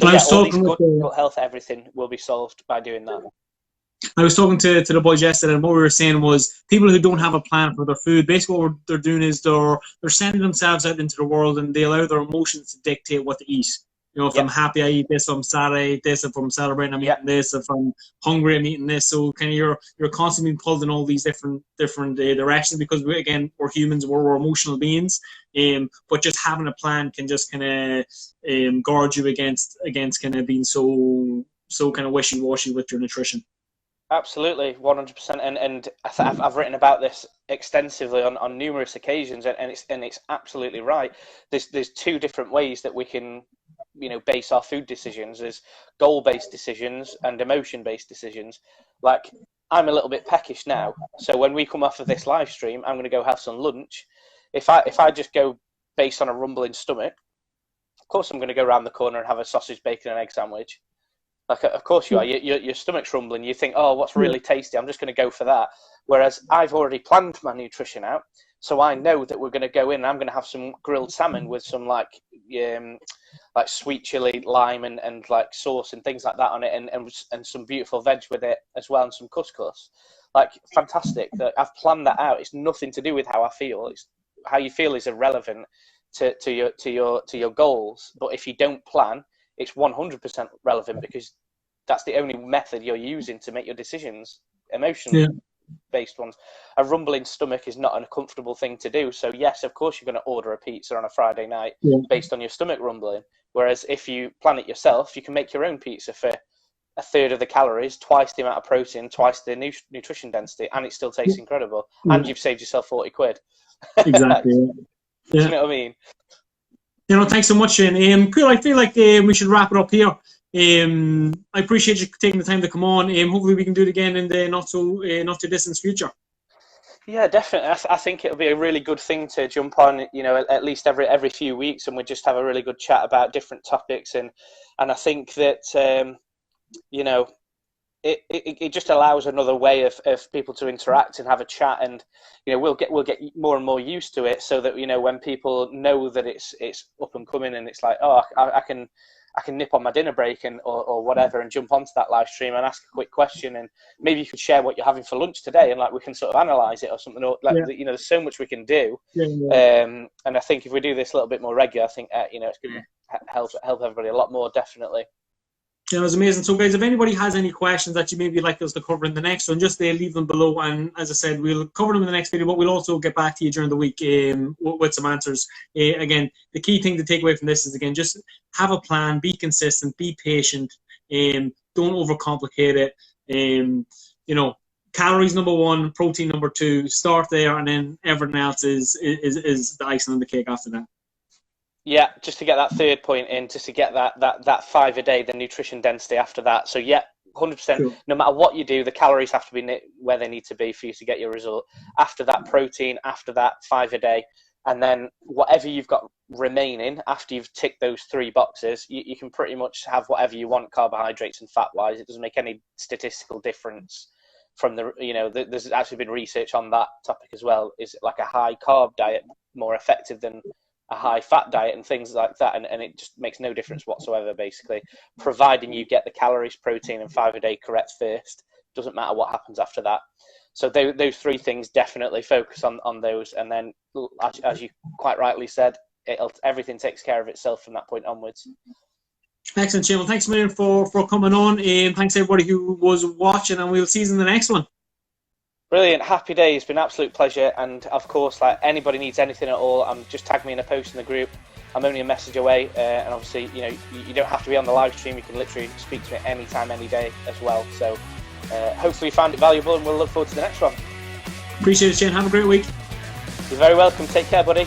these gut health, everything will be solved by doing that. I was talking to the boys yesterday, and what we were saying was people who don't have a plan for their food, basically what they're doing is they're sending themselves out into the world, and they allow their emotions to dictate what to eat. You know, if I'm happy, I eat this. If I'm sad, I eat this. If I'm celebrating, I'm eating this. If I'm hungry, I'm eating this. So kind of you're constantly pulled in all these different directions, because we're humans, we're emotional beings. But just having a plan can just kind of guard you against kind of being so kind of wishy-washy with your nutrition. Absolutely, 100%, and I've written about this extensively on numerous occasions, and it's absolutely right. There's two different ways that we can, base our food decisions. There's goal-based decisions and emotion-based decisions. Like, I'm a little bit peckish now, so when we come off of this live stream, I'm going to go have some lunch. If I just go based on a rumbling stomach, of course I'm going to go around the corner and have a sausage, bacon, and egg sandwich. Like, of course you are. Your stomach's rumbling. You think, oh, what's really tasty? I'm just going to go for that. Whereas I've already planned my nutrition out, so I know that we're going to go in and I'm going to have some grilled salmon with some like sweet chili, lime, and like sauce and things like that on it, and some beautiful veg with it as well, and some couscous. Like, fantastic. I've planned that out. It's nothing to do with how I feel. It's how you feel is irrelevant to your goals. But if you don't plan, it's 100% relevant, because that's the only method you're using to make your decisions, emotion-based ones. A rumbling stomach is not a comfortable thing to do. So yes, of course, you're going to order a pizza on a Friday night based on your stomach rumbling. Whereas if you plan it yourself, you can make your own pizza for a third of the calories, twice the amount of protein, twice the nutrition density, and it still tastes incredible. And you've saved yourself 40 quid. Exactly. Do you know what I mean? Thanks so much, Shane. Cool. I feel like we should wrap it up here. I appreciate you taking the time to come on. Hopefully we can do it again in the not too distant future. Yeah, definitely. I think it'll be a really good thing to jump on, at least every few weeks, and we just have a really good chat about different topics. And I think that, it just allows another way of people to interact and have a chat, and we'll get more and more used to it, so that when people know that it's up and coming, and it's like, oh, I can nip on my dinner break or whatever and jump onto that live stream and ask a quick question, and maybe you could share what you're having for lunch today, and like we can sort of analyze it or something, or there's so much we can do. And I think if we do this a little bit more regular, I think it's going to help everybody a lot more, definitely. It was amazing. So, guys, if anybody has any questions that you maybe like us to cover in the next one, just leave them below. And as I said, we'll cover them in the next video, but we'll also get back to you during the week with some answers. Again, the key thing to take away from this is, again, just have a plan, be consistent, be patient, don't overcomplicate it. Calories number one, protein number two. Start there, and then everything else is the icing on the cake after that. Yeah, just to get that third point in, just to get that 5 a day, the nutrition density after that. So yeah, 100%. Cool. No matter what you do, the calories have to be where they need to be for you to get your result. After that, protein. After that, 5 a day, and then whatever you've got remaining after you've ticked those 3 boxes, you can pretty much have whatever you want, carbohydrates and fat-wise. It doesn't make any statistical difference from there's actually been research on that topic as well. Is like a high carb diet more effective than a high fat diet and things like that, and it just makes no difference whatsoever, basically, providing you get the calories, protein, and 5 a day correct first. Doesn't matter what happens after that. So those 3 things, definitely focus on those, and then as you quite rightly said, everything takes care of itself from that point onwards. Excellent, Shane. Well, thanks a million for coming on, and thanks everybody who was watching, and we'll see you in the next one. Brilliant. Happy day. It's been an absolute pleasure. And of course, like, anybody needs anything at all, just tag me in a post in the group. I'm only a message away. And obviously, you don't have to be on the live stream. You can literally speak to me anytime, any day as well. So hopefully you found it valuable, and we'll look forward to the next one. Appreciate it, Shane. Have a great week. You're very welcome. Take care, buddy.